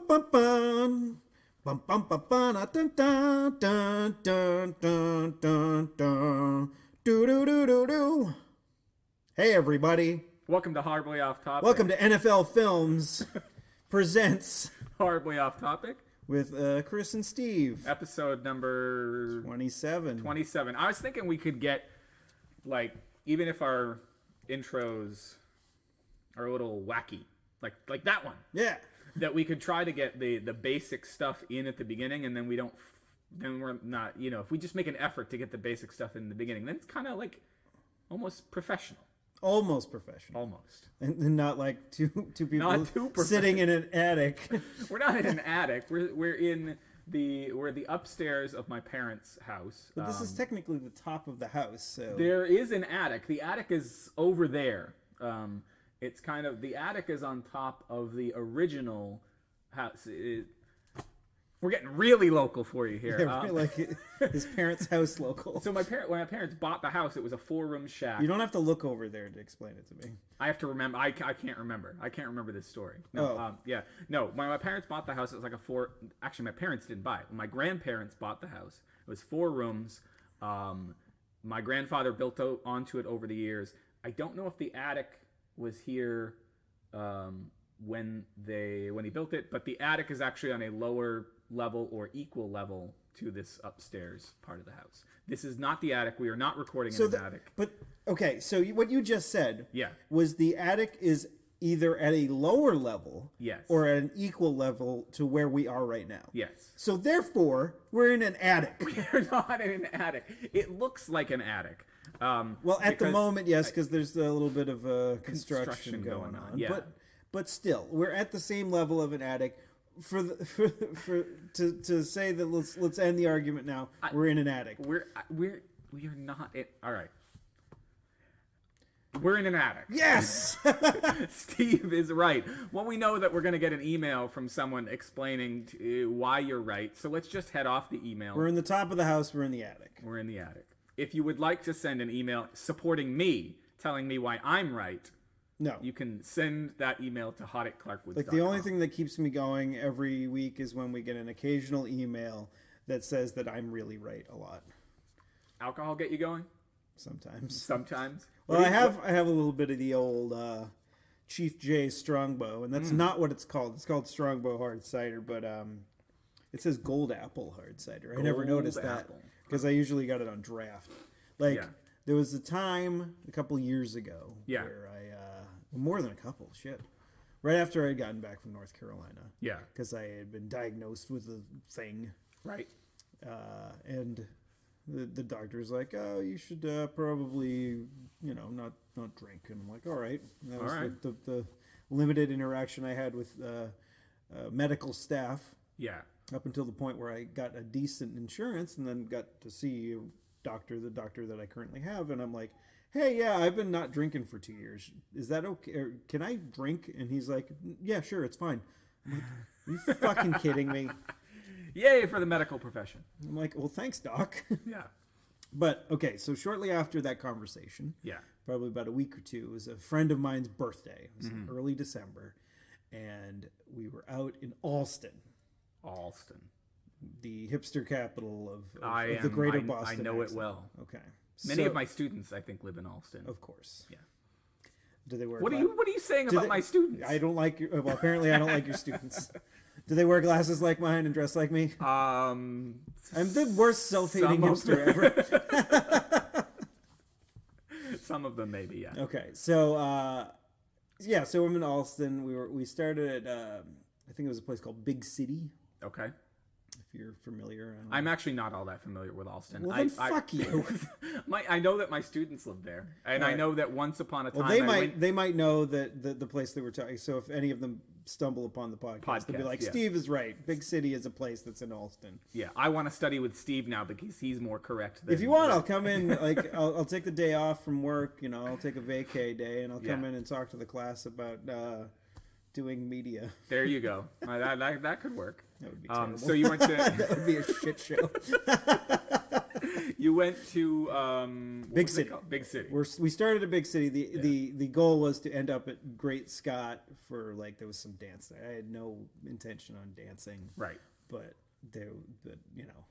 bum bum. Bum bum bum bum dun dun dun dun dun dun dun. Do do do do do. Hey everybody. Welcome to Horribly Off Topic. Welcome to NFL Films presents Horribly Off Topic with Chris and Steve. Episode number 27. 27. I was thinking we could get, like, even if our intros are a little wacky, like that one. Yeah. That we could try to get the basic stuff in at the beginning, and then we're not, if we just make an effort to get the basic stuff in the beginning, then it's kind of like almost professional. Almost professional. Almost. And not like two people Not too sitting in an attic. We're not in an attic. We're in the upstairs of my parents' house. But this is technically the top of the house, so There is an attic. The attic is over there. It's kind of, the attic is on top of the original house. We're getting really local for you here. yeah, like his parents' house local. So when my parents bought the house, it was a 4-room shack. You don't have to look over there to explain it to me. I have to remember. I can't remember. I can't remember this story. No, No, when my parents bought the house, it was like a 4. Actually, my parents didn't buy it. When my grandparents bought the house, it was 4 rooms. My grandfather built onto it over the years. I don't know if the attic was here when he built it, but the attic is actually on a lower level or equal level to this upstairs part of the house. This is not the attic. We are not recording in an attic. But okay, so what you just said Yeah. was the attic is either at a lower level Yes. or at an equal level to where we are right now. Yes. So therefore, we're in an attic. We're not in an attic. It looks like an attic. Well, at the moment, yes, because there's a little bit of construction going on. Yeah. But still, we're at the same level of an attic. To say that let's end the argument now. We're in an attic. We are not in. All right. We're in an attic. Yes. Steve is right. Well, we know that we're going to get an email from someone explaining why you're right. So let's just head off the email. We're in the top of the house. We're in the attic. We're in the attic. If you would like to send an email supporting me, telling me why I'm right, no, you can send that email to hot@clarkwoods.com. Like the only thing that keeps me going every week is when we get an occasional email that says that I'm really right a lot. Alcohol get you going? Sometimes. Well, I have a little bit of the old Chief J Strongbow, and that's not what it's called. It's called Strongbow Hard Cider, but it says Gold Apple Hard Cider. I never noticed that because I usually got it on draft. There was a time a couple years ago where more than a couple, right after I had gotten back from North Carolina. Yeah. Because I had been diagnosed with a thing. Right. And the doctor's like, oh, you should probably, not drink. And I'm like, all right. And that was the limited interaction I had with medical staff. Yeah. Up until the point where I got a decent insurance and then got to see the doctor that I currently have. And I'm like, hey, yeah, I've been not drinking for 2 years. Is that okay? Or can I drink? And he's like, yeah, sure, it's fine. I'm like, are you fucking kidding me? Yay for the medical profession. I'm like, well, thanks, doc. Yeah. But, okay, so shortly after that conversation, probably about a week or two, it was a friend of mine's birthday. It was in early December, and we were out in Alston. The hipster capital of the greater Boston. I know it well. Okay. Many of my students, I think, live in Alston. Of course. Yeah. Do they wear? What are you saying about my students? I don't like your. Well, apparently, I don't like your students. Do they wear glasses like mine and dress like me? I'm the worst self-hating hipster ever. Some of them, maybe, yeah. Okay, so so I'm in Alston. We started at I think it was a place called Big City. Okay. If you're familiar. I'm actually not all that familiar with Alston. Well, then fuck you. I know that my students live there, and I know that once upon a time they might know that the place they were talking. So if any of them stumble upon the podcast they'll be like, Steve is right. Big City is a place that's in Alston. Yeah, I want to study with Steve now because he's more correct. If you want, I'll come in. Like I'll take the day off from work. I'll take a vacay day, and I'll come in and talk to the class about doing media. There you go. That could work. That would be terrible. So you went to that would be a shit show. You went to Big City. Big City. We started at Big City. The goal was to end up at Great Scott for there was some dance there. I had no intention on dancing. Right. But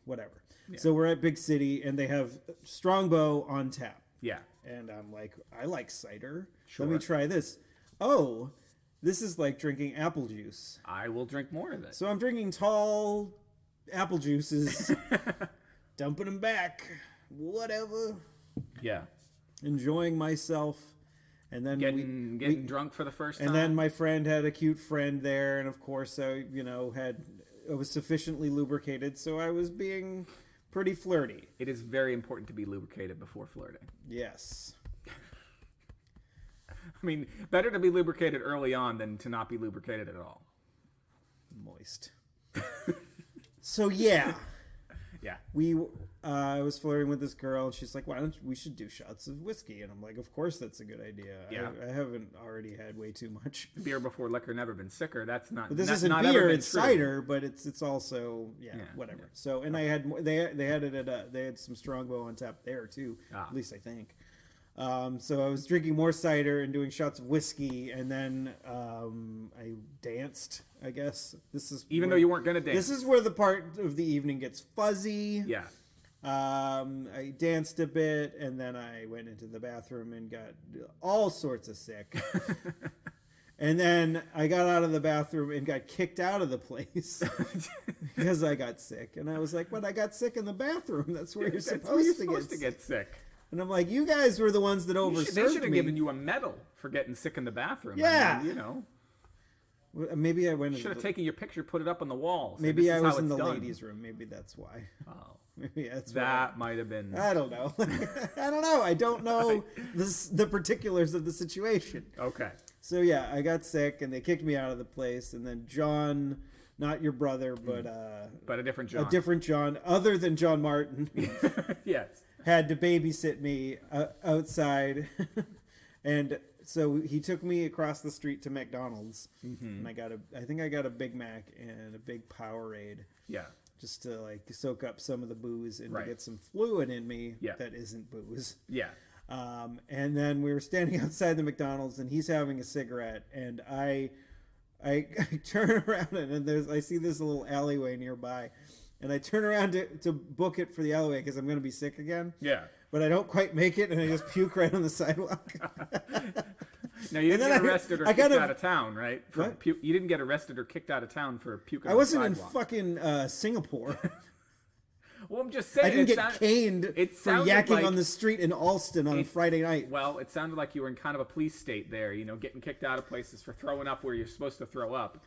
whatever. Yeah. So we're at Big City and they have Strongbow on tap. Yeah. And I'm like, I like cider. Sure. Let me try this. Oh, this is like drinking apple juice. I will drink more of it. So I'm drinking tall apple juices, dumping them back, whatever. Yeah. Enjoying myself. And then getting drunk for the first time. And then my friend had a cute friend there. And of course, I was sufficiently lubricated. So I was being pretty flirty. It is very important to be lubricated before flirting. Yes. I mean, better to be lubricated early on than to not be lubricated at all. Moist. So yeah. Yeah. I was flirting with this girl, and she's like, we should do shots of whiskey. And I'm like, of course that's a good idea. Yeah. I haven't already had way too much. Beer before liquor, never been sicker. That's not. But this isn't not beer; ever been it's true. cider. But it's also whatever. Yeah. So and Okay. they had some Strongbow on tap there too. At least I think. So I was drinking more cider and doing shots of whiskey, and then I danced. I guess though you weren't gonna dance. This is where the part of the evening gets fuzzy. Yeah. I danced a bit, and then I went into the bathroom and got all sorts of sick. And then I got out of the bathroom and got kicked out of the place because I got sick. And I was like, "But I got sick in the bathroom. That's where you're supposed to get sick." And I'm like, "You guys were the ones that overserved me." They should have given you a medal for getting sick in the bathroom. Yeah, I mean, Maybe I went. Should have taken your picture, put it up on the wall. Maybe I was in the ladies' room. Maybe that's why. Oh, maybe that's that might have been. I don't know. I don't know. I don't know the particulars of the situation. Okay. So yeah, I got sick, and they kicked me out of the place. And then John, not your brother, but a different John, other than John Martin, yes, had to babysit me outside, and. So he took me across the street to McDonald's, and I think I got a Big Mac and a big Powerade. Yeah. Just to soak up some of the booze and right. to get some fluid in me yeah. that isn't booze. Yeah. And then we were standing outside the McDonald's, and he's having a cigarette, and I turn around and I see this little alleyway nearby, and I turn around to book it for the alleyway because I'm going to be sick again. Yeah. But I don't quite make it, and I just puke right on the sidewalk. Now, you didn't get arrested or kicked out of town, right? What? You didn't get arrested or kicked out of town for puking I wasn't on the sidewalk. in fucking Singapore. Well, I'm just saying. I didn't get caned for yakking on the street in Alston on a Friday night. Well, it sounded like you were in kind of a police state there, getting kicked out of places for throwing up where you're supposed to throw up.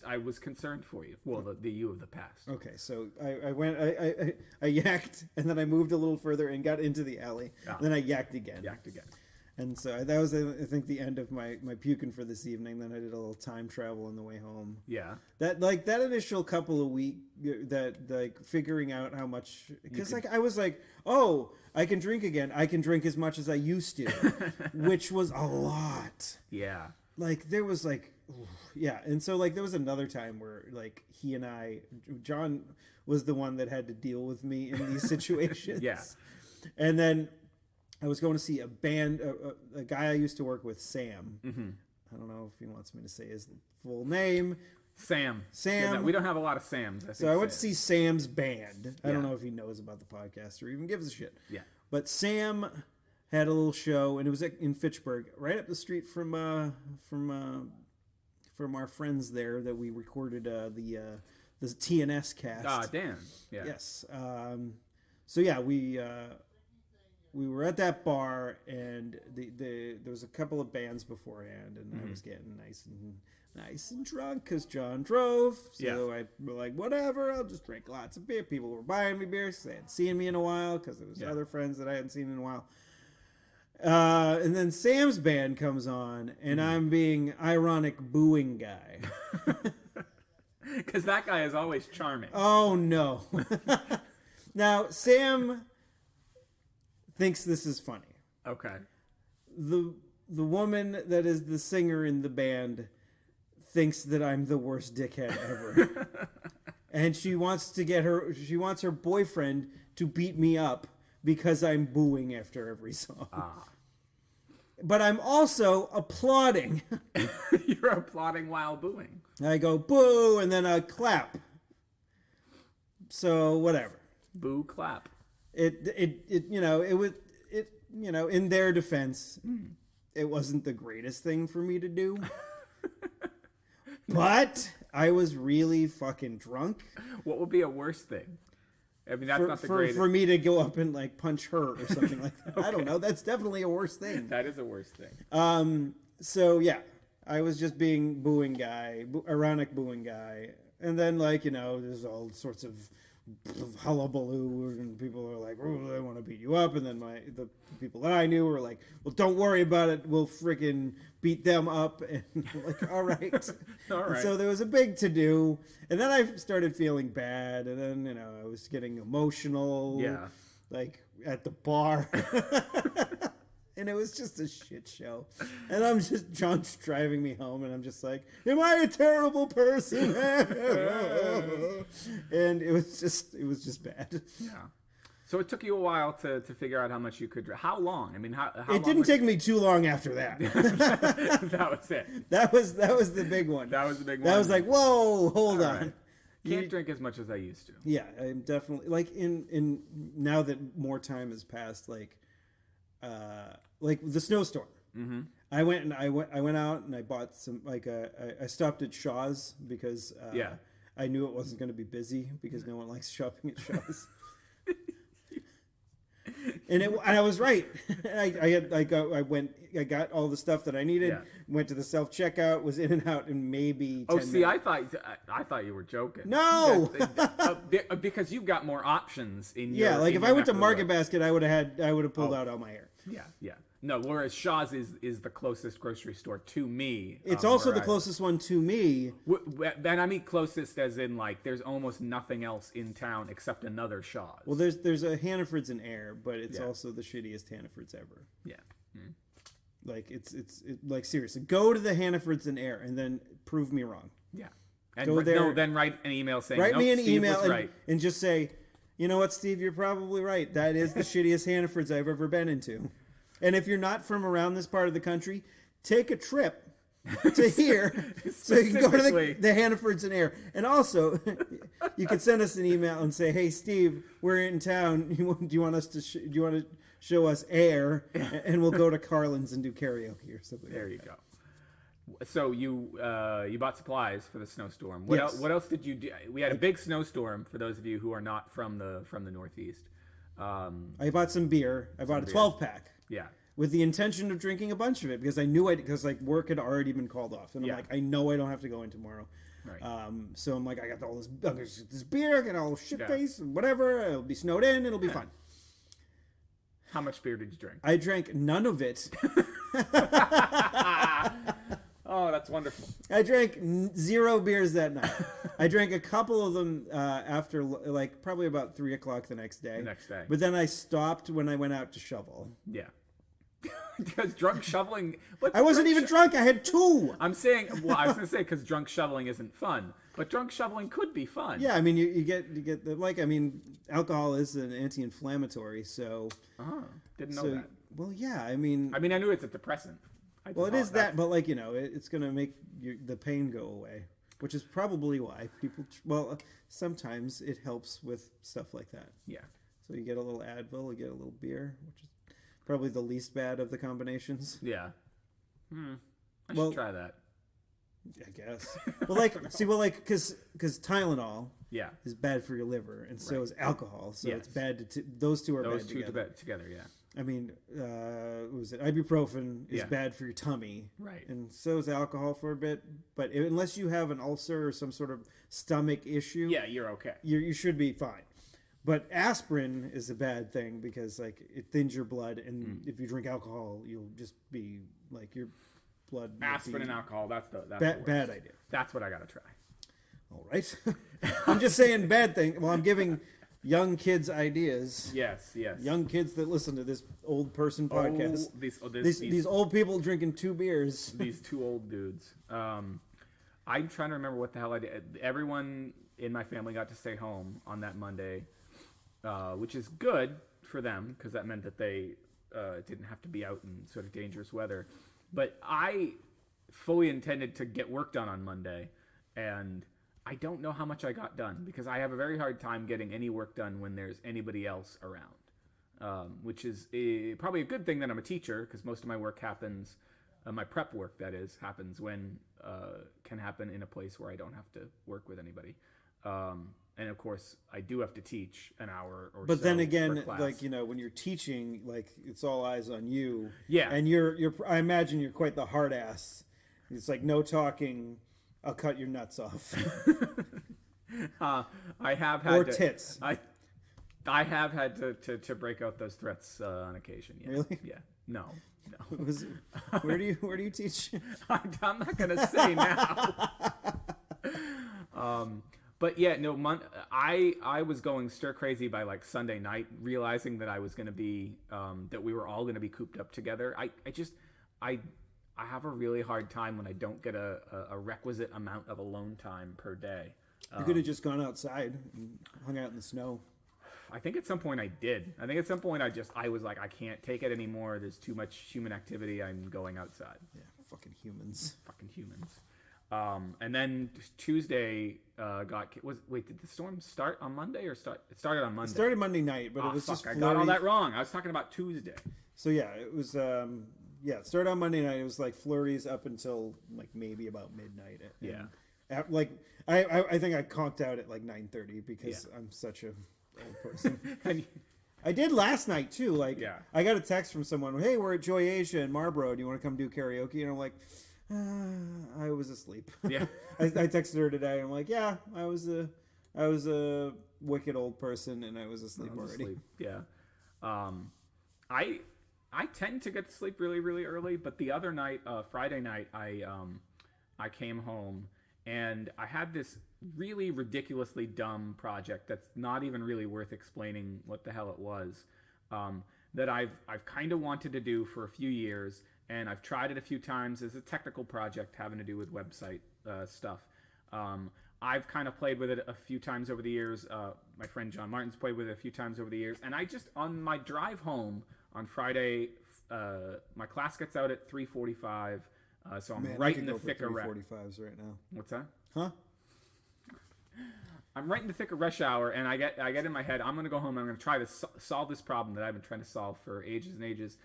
I was concerned for you. Well, the you of the past. Okay, so I went, I yacked, and then I moved a little further and got into the alley. And then I yacked again. And so that was, I think, the end of my puking for this evening. Then I did a little time travel on the way home. Yeah. That initial couple of weeks, figuring out how much, because I was like, oh, I can drink again. I can drink as much as I used to, which was a lot. Yeah. There was yeah, and so there was another time where he and John was the one that had to deal with me in these situations. Yeah. And then I was going to see a band, a guy I used to work with, Sam. Mm-hmm. I don't know if he wants me to say his full name. Sam. Yeah, no, we don't have a lot of Sams. So I went to see Sam's band. I don't know if he knows about the podcast or even gives a shit. Yeah. But Sam had a little show, and it was in Fitchburg, right up the street from our friends there that we recorded the TNS cast. Ah, Dan. Yeah. Yes. So yeah, we were at that bar, and there was a couple of bands beforehand, and I was getting nice and drunk because John drove. So I was like, whatever, I'll just drink lots of beer. People were buying me beer because they hadn't seen me in a while, because there was other friends that I hadn't seen in a while. And then Sam's band comes on, and I'm being ironic booing guy. Because that guy is always charming. Oh, no. Now, Sam thinks this is funny. Okay. The woman that is the singer in the band thinks that I'm the worst dickhead ever. And she wants her boyfriend to beat me up because I'm booing after every song. Ah. But I'm also applauding. You're applauding while booing. I go boo and then I clap. So whatever. Boo clap. It in their defense, it wasn't the greatest thing for me to do. But I was really fucking drunk. What would be a worse thing? I mean, that's not the greatest. For me to go up and like punch her or something like that. Okay. I don't know. That's definitely a worse thing. That is a worse thing. So yeah, I was just being booing guy, ironic booing guy. And then there's all sorts of hullabaloo and people are like, oh, I want to beat you up. And then the people that I knew were like, well, don't worry about it. We'll freaking beat them up. And I'm like, all right. All right. So there was a big to-do. And then I started feeling bad. And then, I was getting emotional. Yeah. Like at the bar. And it was just a shit show. And John's driving me home, and I'm just like, am I a terrible person? And it was just bad. Yeah. So it took you a while to figure out how much you could drink. How long? I mean, how it long didn't take me too long after that. That was it. That was the big one. That was the big one. That was like, whoa, hold on. Right. Can't drink as much as I used to. Yeah, I'm definitely like in now that more time has passed, like the snowstorm. Mm-hmm. I went out and I bought some I stopped at Shaw's because I knew it wasn't going to be busy because no one likes shopping at Shaw's. And I was right. I got all the stuff that I needed. Yeah. Went to the self checkout. Was in and out in maybe 10 minutes. I thought you were joking. No, because you've got more options in your. Yeah, like if I went to Market Basket, I would have pulled out all my hair. Yeah. No, whereas Shaw's is the closest grocery store to me. It's also the closest one to me. And I mean closest as in like there's almost nothing else in town except another Shaw's. Well, there's a Hannaford's in Air, but it's also the shittiest Hannaford's ever. Yeah. Mm. Like it's like seriously, go to the Hannaford's in Air and then prove me wrong. Yeah. And go there. No, then write an email saying write me an Steve email was right. and just say, you know what, Steve, you're probably right. That is the shittiest Hannaford's I've ever been into. And if you're not from around this part of the country, take a trip to here so you can go to the Hannaford's in Air. And also, you can send us an email and say, "Hey, Steve, we're in town. Do you want to show us Air, and we'll go to Carlin's and do karaoke or something." There you go. So you bought supplies for the snowstorm. Yes. What else did you do? We had a big snowstorm for those of you who are not from the Northeast. I bought some beer. I bought a 12-pack. Yeah. With the intention of drinking a bunch of it because I knew because like work had already been called off, and I'm like, I know I don't have to go in tomorrow. Right. So I'm like, I got all this beer, I got all shit face and whatever. It'll be snowed in. It'll be fun. How much beer did you drink? I drank none of it. Oh, that's wonderful. I drank 0 beers that night. I drank a couple of them after, like, probably about 3 o'clock the next day. But then I stopped when I went out to shovel. Yeah. Because drunk shoveling... I wasn't even drunk. I had 2. I'm saying... Well, I was going to say because drunk shoveling isn't fun. But drunk shoveling could be fun. Yeah, I mean, you get the... Like, I mean, alcohol is an anti-inflammatory, so... Oh, didn't know that. Well, yeah, I mean... I knew it's a depressant. Well, it is that, but like, it's going to make the pain go away, which is probably why people, sometimes it helps with stuff like that. Yeah. So you get a little Advil, you get a little beer, which is probably the least bad of the combinations. Yeah. I should try that. I guess. Because Tylenol is bad for your liver, and so is alcohol. So it's bad those two are bad together. Those two together, yeah. I mean, what was it? Ibuprofen is bad for your tummy. Right. And so is alcohol for a bit. But unless you have an ulcer or some sort of stomach issue. Yeah, you're okay. You should be fine. But aspirin is a bad thing because, like, it thins your blood. And if you drink alcohol, you'll just be, like, your blood. Aspirin and alcohol, that's the bad idea. That's what I got to try. All right. I'm just saying bad thing. Well, I'm giving... young kids' ideas. Yes. Young kids that listen to this old person podcast. These old people drinking 2 beers. These 2 old dudes. I'm trying to remember what the hell I did. Everyone in my family got to stay home on that Monday, which is good for them because that meant that they didn't have to be out in sort of dangerous weather. But I fully intended to get work done on Monday, and I don't know how much I got done because I have a very hard time getting any work done when there's anybody else around, which is probably a good thing that I'm a teacher because most of my work happens, my prep work that is, happens when can happen in a place where I don't have to work with anybody. And of course, I do have to teach an hour or so. But then again, like, you know, when you're teaching, like, it's all eyes on you. Yeah. And you're I imagine you're quite the hard ass. It's like, no talking, I'll cut your nuts off. I have had or to, tits. I have had to break out those threats on occasion. Yeah. Really? Yeah. No. Where do you teach? I'm not gonna say now. But yeah, no. I was going stir crazy by like Sunday night, realizing that I was going to be that we were all going to be cooped up together. I have a really hard time when I don't get a requisite amount of alone time per day. You could have just gone outside and hung out in the snow. I think at some point I did. I think at some point I was like, I can't take it anymore. There's too much human activity. I'm going outside. Yeah, fucking humans. Fucking humans. And then Tuesday did the storm start on Monday or start? It started on Monday. It started Monday night, but it was just I got all that wrong. I was talking about Tuesday. So yeah, it was it started on Monday night. It was like flurries up until like maybe about midnight. And like I think I conked out at like 9:30 because I'm such a old person. I did last night too. Like I got a text from someone, "Hey, we're at Joy Asia in Marlboro. Do you want to come do karaoke?" And I'm like, I was asleep. Yeah. I texted her today. I'm like, yeah, I was a wicked old person and I was asleep already. Yeah. I tend to get to sleep really, really early, but the other night, Friday night, I came home and I had this really ridiculously dumb project that's not even really worth explaining what the hell it was, that I've kind of wanted to do for a few years. And I've tried it a few times as a technical project having to do with website stuff. I've kind of played with it a few times over the years. My friend John Martin's played with it a few times over the years. And I just, on my drive home on Friday, my class gets out at 3:45. So I'm right in the thick of rush. 3:45s right now. What's that? Huh? I'm right in the thick of rush hour, and I get in my head, I'm going to go home and I'm going to try to solve this problem that I've been trying to solve for ages and ages.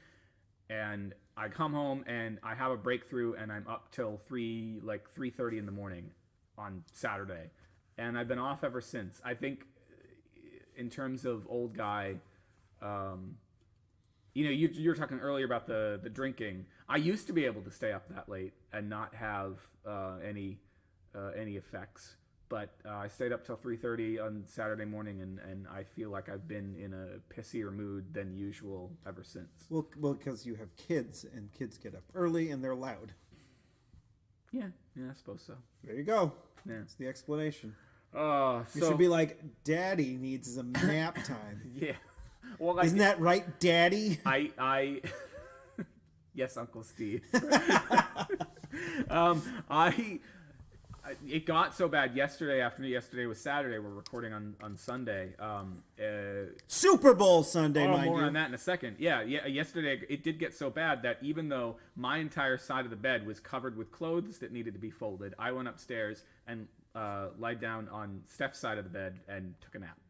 And I come home and I have a breakthrough and I'm up till 3:30 in the morning on Saturday. And I've been off ever since. I think in terms of old guy, you were talking earlier about the drinking. I used to be able to stay up that late and not have any effects. But I stayed up till 3:30 on Saturday morning, and I feel like I've been in a pissier mood than usual ever since. Well, because you have kids, and kids get up early, and they're loud. Yeah, I suppose so. There you go. Yeah. That's the explanation. You should be like, Daddy needs some nap time. Yeah. Well, isn't that right, Daddy? I yes, Uncle Steve. It got so bad yesterday afternoon. Yesterday was Saturday. We're recording on Sunday. Super Bowl Sunday, mind more you. on that in a second. Yeah. Yesterday it did get so bad that even though my entire side of the bed was covered with clothes that needed to be folded, I went upstairs and lied down on Steph's side of the bed and took a nap.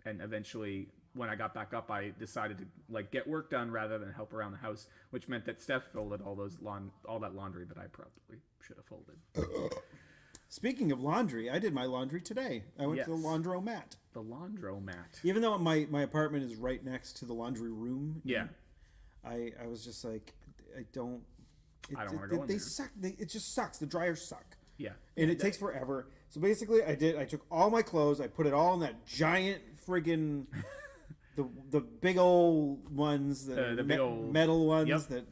And eventually, when I got back up, I decided to get work done rather than help around the house, which meant that Steph folded all that laundry that I probably should have folded. Speaking of laundry, I did my laundry today. I went to the laundromat. The laundromat. Even though my apartment is right next to the laundry room. Yeah. I was just like, I don't want to go in they there. suck. It just sucks. The dryers suck. Yeah. And it takes forever. So basically, I took all my clothes, I put it all in that giant friggin' the big old ones, the big old metal ones that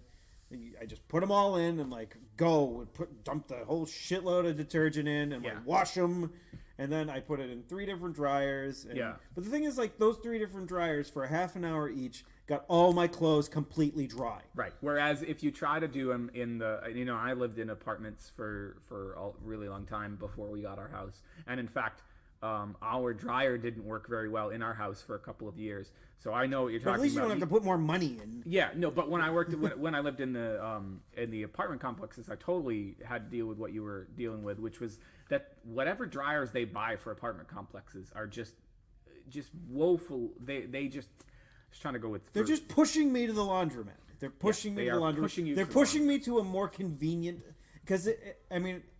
I just put them all in and dump the whole shitload of detergent in and wash them, and then I put it in 3 different dryers. But the thing is, those 3 different dryers for a half an hour each got all my clothes completely dry. Right. Whereas if you try to do them in I lived in apartments for a really long time before we got our house, and in fact, our dryer didn't work very well in our house for a couple of years. So I know what you're talking about. At least you don't have to put more money in. Yeah, no, but when I worked when I lived in the apartment complexes, I totally had to deal with what you were dealing with, which was that whatever dryers they buy for apartment complexes are just woeful. They just trying to go with. They're just pushing me to the laundromat. They're pushing me to the laundromat. They're pushing me to a more convenient, because it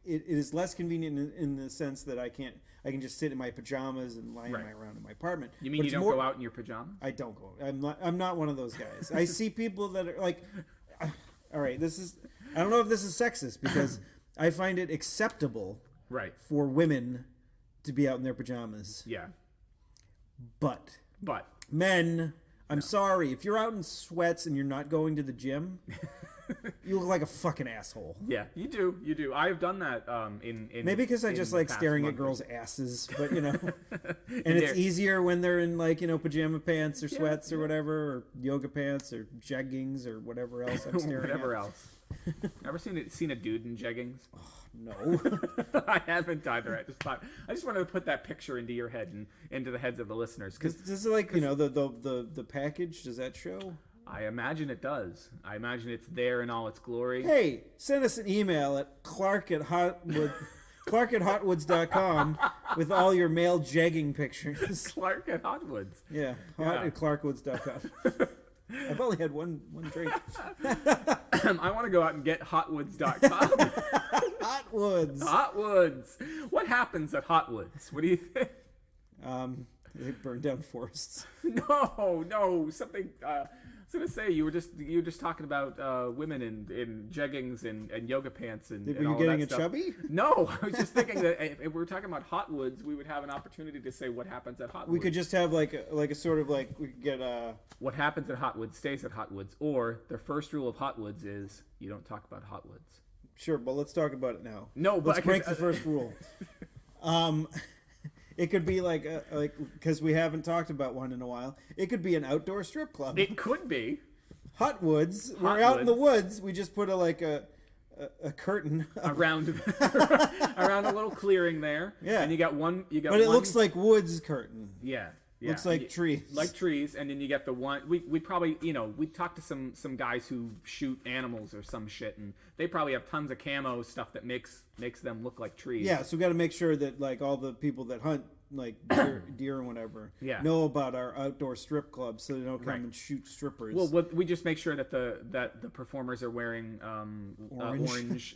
is less convenient in the sense that I can just sit in my pajamas and lie around in my apartment. You mean you don't go out in your pajamas? I don't go. I'm not one of those guys. I see people that are like, all right, I don't know if this is sexist, because I find it acceptable for women to be out in their pajamas. Yeah. But men, I'm sorry, if you're out in sweats and you're not going to the gym, you look like a fucking asshole. Yeah, you do. I've done that in maybe because I just like staring at girls' asses, but and it's easier when they're in pajama pants or sweats or whatever, or yoga pants or jeggings or whatever else I'm staring whatever at. else. Ever seen a dude in jeggings? Oh, no. I haven't either. I just wanted to put that picture into your head and into the heads of the listeners, because this is like the package. Does that show? I imagine it does. I imagine it's there in all its glory. Hey, send us an email at clark@hotwoods.com with all your male jegging pictures. Clark at Hotwoods. Yeah, at clarkwoods.com. I've only had one drink. I want to go out and get hotwoods.com. Hotwoods. What happens at Hotwoods? What do you think? They burn down forests. No, something. I was gonna say you were just talking about women in jeggings and yoga pants and. Were you getting a chubby? No, I was just thinking that if we were talking about Hotwoods, we would have an opportunity to say what happens at Hotwoods. We could just have like a sort of like we could get what happens at Hotwoods stays at Hotwoods, or the first rule of Hotwoods is you don't talk about Hotwoods. Sure, but let's talk about it now. No, but let's break the first rule. It could be like because we haven't talked about one in a while. It could be an outdoor strip club. It could be. Hotwoods. We're out in the woods. We just put a curtain around a little clearing there. Yeah, and you got one. But it looks like woods curtain. Yeah. Yeah. Looks like trees. Like trees, and then you get the one. We probably we talked to some guys who shoot animals or some shit, and they probably have tons of camo stuff that makes them look like trees. Yeah, so we got to make sure that like all the people that hunt like deer and whatever know about our outdoor strip club, so they don't come and shoot strippers. Well, we just make sure that the performers are wearing orange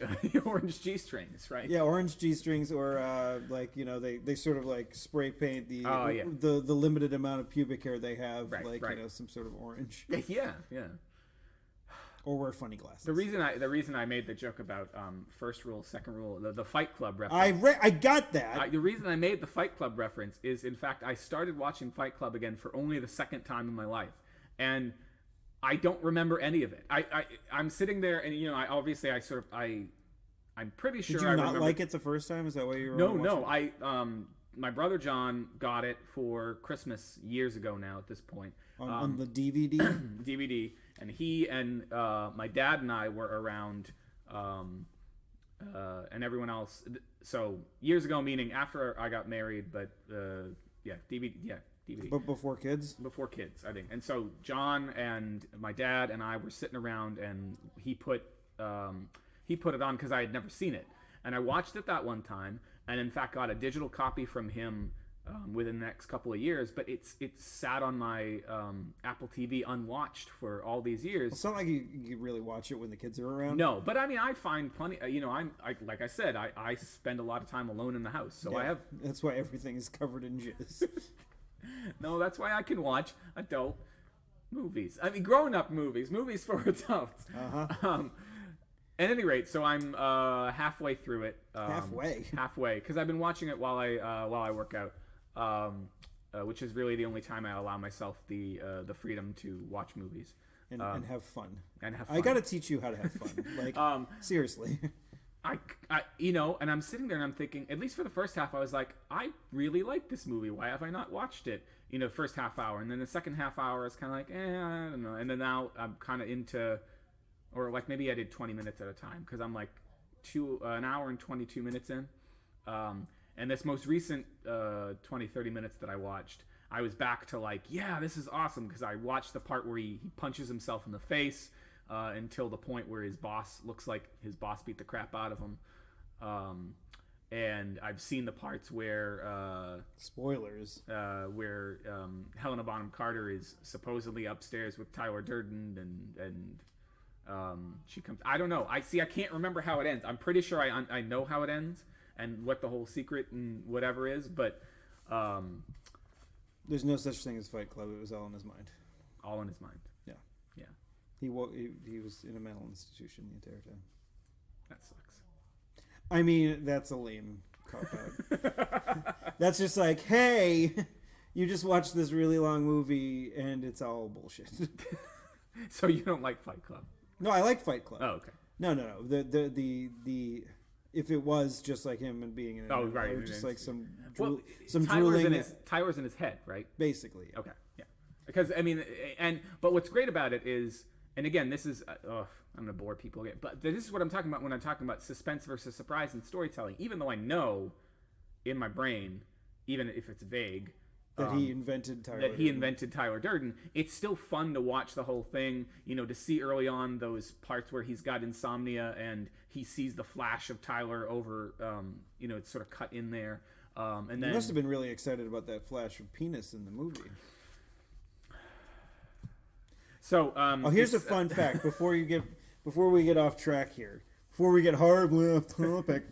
G-strings, right? Yeah, orange G-strings, or they sort of like spray paint the limited amount of pubic hair they have, some sort of orange. Yeah. Or wear funny glasses. The reason I made the joke about first rule, second rule, the Fight Club reference. I got that. The reason I made the Fight Club reference is, in fact, I started watching Fight Club again for only the second time in my life, and I don't remember any of it. I'm sitting there, and I'm pretty sure. Did you not like it the first time? Is that why you were? No. My brother John got it for Christmas years ago now. At this point, on the DVD. DVD. And he and my dad and I were around, and everyone else. So years ago, meaning after I got married, but DVD. But before kids? Before kids, I think. And so John and my dad and I were sitting around, and he put it on because I had never seen it, and I watched it that one time, and in fact got a digital copy from him. Within the next couple of years, but it's sat on my Apple TV unwatched for all these years. Well, it's not like you really watch it when the kids are around. No, but I mean, I find plenty. Like I said, I spend a lot of time alone in the house, so I have. That's why everything is covered in jizz. No, that's why I can watch adult movies. I mean, grown-up movies for adults. At any rate, so I'm halfway through it. Halfway, because I've been watching it while I work out. Which is really the only time I allow myself the freedom to watch movies and have fun. I got to teach you how to have fun. Like seriously. I and I'm sitting there and I'm thinking, at least for the first half, I was like, I really like this movie. Why have I not watched it? First half hour, and then the second half hour, I was kind of like, I don't know. And then now I'm kind of into, or like maybe I did 20 minutes at a time because I'm like an hour and 22 minutes in. And this most recent 20, 30 minutes that I watched, I was back to like, yeah, this is awesome, because I watched the part where he punches himself in the face until the point where his boss looks like his boss beat the crap out of him. And I've seen the parts where spoilers, where Helena Bonham Carter is supposedly upstairs with Tyler Durden, and she comes. I don't know. I can't remember how it ends. I'm pretty sure I know how it ends and what the whole secret and whatever is, but there's no such thing as Fight Club. It was all in his mind. All in his mind. Yeah. Yeah. He was in a mental institution the entire time. That sucks. I mean, that's a lame cop-out. That's just like, hey, you just watched this really long movie and it's all bullshit. So you don't like Fight Club? No, I like Fight Club. Oh, okay. No. The if it was just like him and being in it, right, or just like some Tyler's drooling. Tyler's in his head, right? Basically. Yeah. Okay. Yeah. Because I mean, but what's great about it is, and again, this is I'm gonna bore people again, but this is what I'm talking about when I'm talking about suspense versus surprise in storytelling. Even though I know in my brain, even if it's vague, that he invented Tyler Durden, it's still fun to watch the whole thing. You know, to see early on those parts where he's got insomnia and he sees the flash of Tyler over. You know, it's sort of cut in there. And then you must have been really excited about that flash of penis in the movie. So, here's a fun fact before we get off track here, before we get horribly off topic.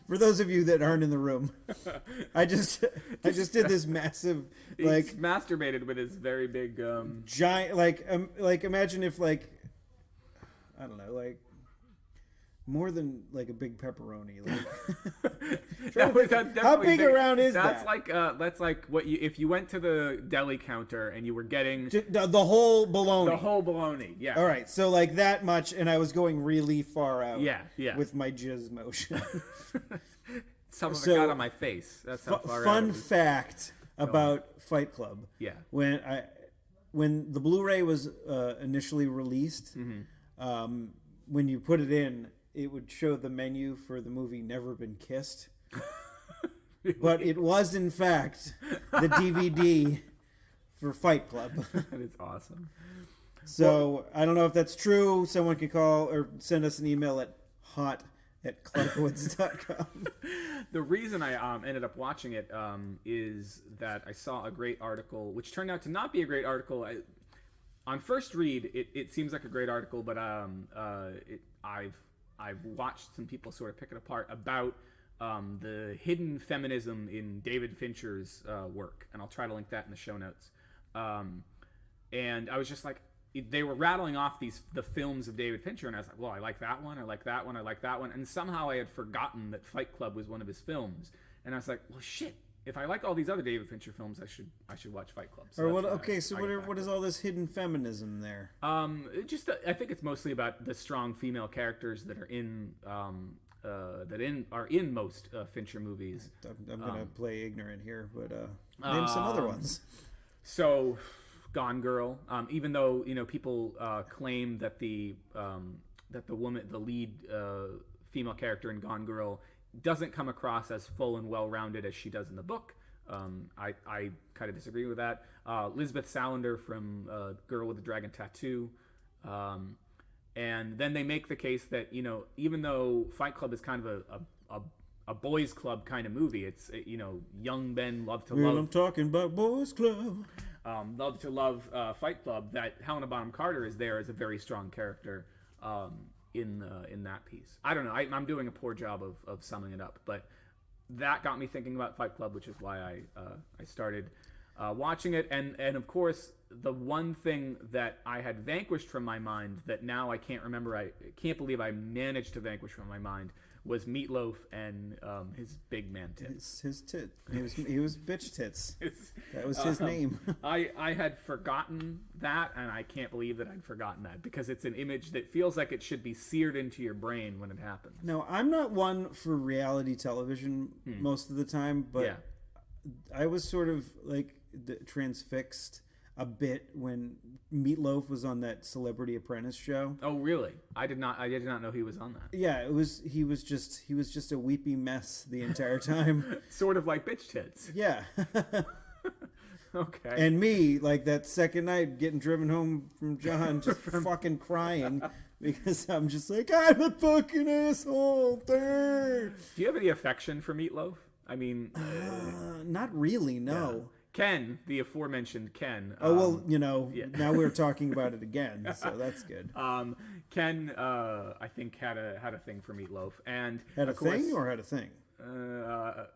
For those of you that aren't in the room, I just did this massive, like, he's masturbated with his very big giant, like imagine if, like, I don't know, like more than like a big pepperoni. Like, how big around is that? That's like what you, if you went to the deli counter and you were getting the whole bologna. The whole bologna, yeah. All right, so like that much, and I was going really far out. Yeah. With my jizz motion. Some of it got on my face. That's how far out. Fun fact about Fight Club. Yeah. When the Blu-ray was initially released, when you put it in, it would show the menu for the movie Never Been Kissed. Really? But it was, in fact, the DVD for Fight Club. That is awesome. So, I don't know if that's true. Someone can call or send us an email at hot@clarkwoods.com. The reason I ended up watching it is that I saw a great article, which turned out to not be a great article. On first read, it seems like a great article, but I've watched some people sort of pick it apart about the hidden feminism in David Fincher's work, and I'll try to link that in the show notes. And I was just like, they were rattling off the films of David Fincher, and I was like, well, I like that one, I like that one, I like that one, and somehow I had forgotten that Fight Club was one of his films, and I was like, well, shit. If I like all these other David Fincher films, I should watch Fight Club. So what is all this hidden feminism there? I think it's mostly about the strong female characters that are in most Fincher movies. I'm gonna play ignorant here, but name some other ones. So, Gone Girl. Even though people claim that the lead female character in Gone Girl doesn't come across as full and well-rounded as she does in the book. I kind of disagree with that. Lisbeth Salander from Girl with the Dragon Tattoo. And then they make the case that, even though Fight Club is kind of a boys club kind of movie, it's, young men love to love. I'm talking about boys club. Love to love Fight Club, that Helena Bonham Carter is there as a very strong character. In that piece, I don't know. I'm doing a poor job of summing it up, but that got me thinking about Fight Club, which is why I started watching it. And of course, the one thing that I had vanquished from my mind that now I can't remember, I can't believe I managed to vanquish from my mind, was Meatloaf and his big man tits. His tit. He was bitch tits. That was his name. I had forgotten that, and I can't believe that I'd forgotten that, because it's an image that feels like it should be seared into your brain when it happens. No, I'm not one for reality television most of the time, but yeah. I was sort of like transfixed. a bit when Meatloaf was on that Celebrity Apprentice show. Oh, really? I did not know he was on that. Yeah, he was just a weepy mess the entire time. Sort of like Bitch Tits. Yeah. Okay. And me, like that second night, getting driven home from John, just fucking crying because I'm just like, I'm a fucking asshole. Do you have any affection for Meatloaf? I mean, not really, no. Yeah. Ken, the aforementioned Ken. Oh, well, now we're talking about it again, so that's good. Ken, I think had a thing for Meatloaf, and had a thing. A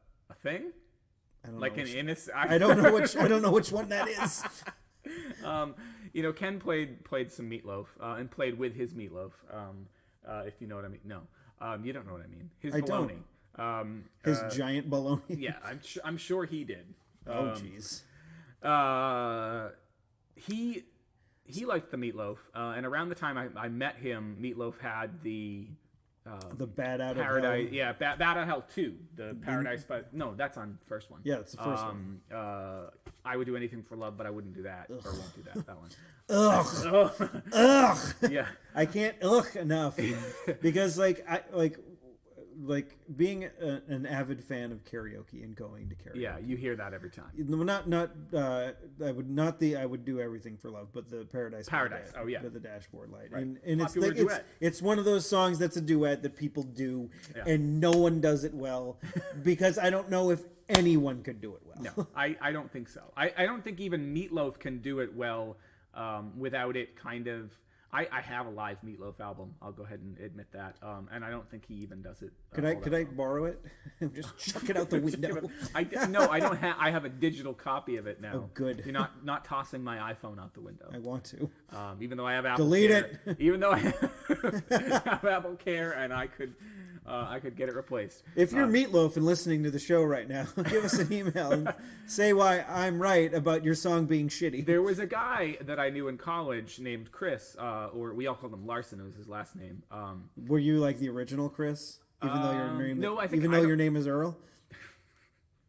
thing? I don't like know an innocent. I don't know which. I don't know which one that is. Ken played some Meatloaf and played with his Meatloaf. If you know what I mean. No, you don't know what I mean. His baloney. His giant baloney. Yeah, I'm sure he did. Oh, jeez. He liked the Meatloaf, and around the time I met him, Meatloaf had the Bad Out Paradise, of Hell. Yeah, Bad Out of Hell 2, the Paradise, but no, that's on first one. Yeah, that's the first one. I would do anything for love, but I wouldn't do that, or won't do that one. Ugh. Ugh. Yeah, I can't enough because like being an avid fan of karaoke and going to karaoke. Yeah, you hear that every time. I would do everything for love, but the Paradise. Oh yeah, the Dashboard Light, right. And it's one of those songs that's a duet that people do, and no one does it well because I don't know if anyone could do it well. No, I don't think so. I don't think even Meatloaf can do it well without it kind of. I have a live Meatloaf album. I'll go ahead and admit that. And I don't think he even does it. Could I borrow it? Just chuck it out the window. I don't have. I have a digital copy of it now. Oh, good. You're not tossing my iPhone out the window. I want to. Even though I have Apple Delete Care. it. Even though I have Apple Care, and I could get it replaced. If you're Meatloaf and listening to the show right now, give us an email and say why I'm right about your song being shitty. There was a guy that I knew in college named Chris, or we all called him Larson. It was his last name. Were you like the original Chris? Even though your name, your name is Earl.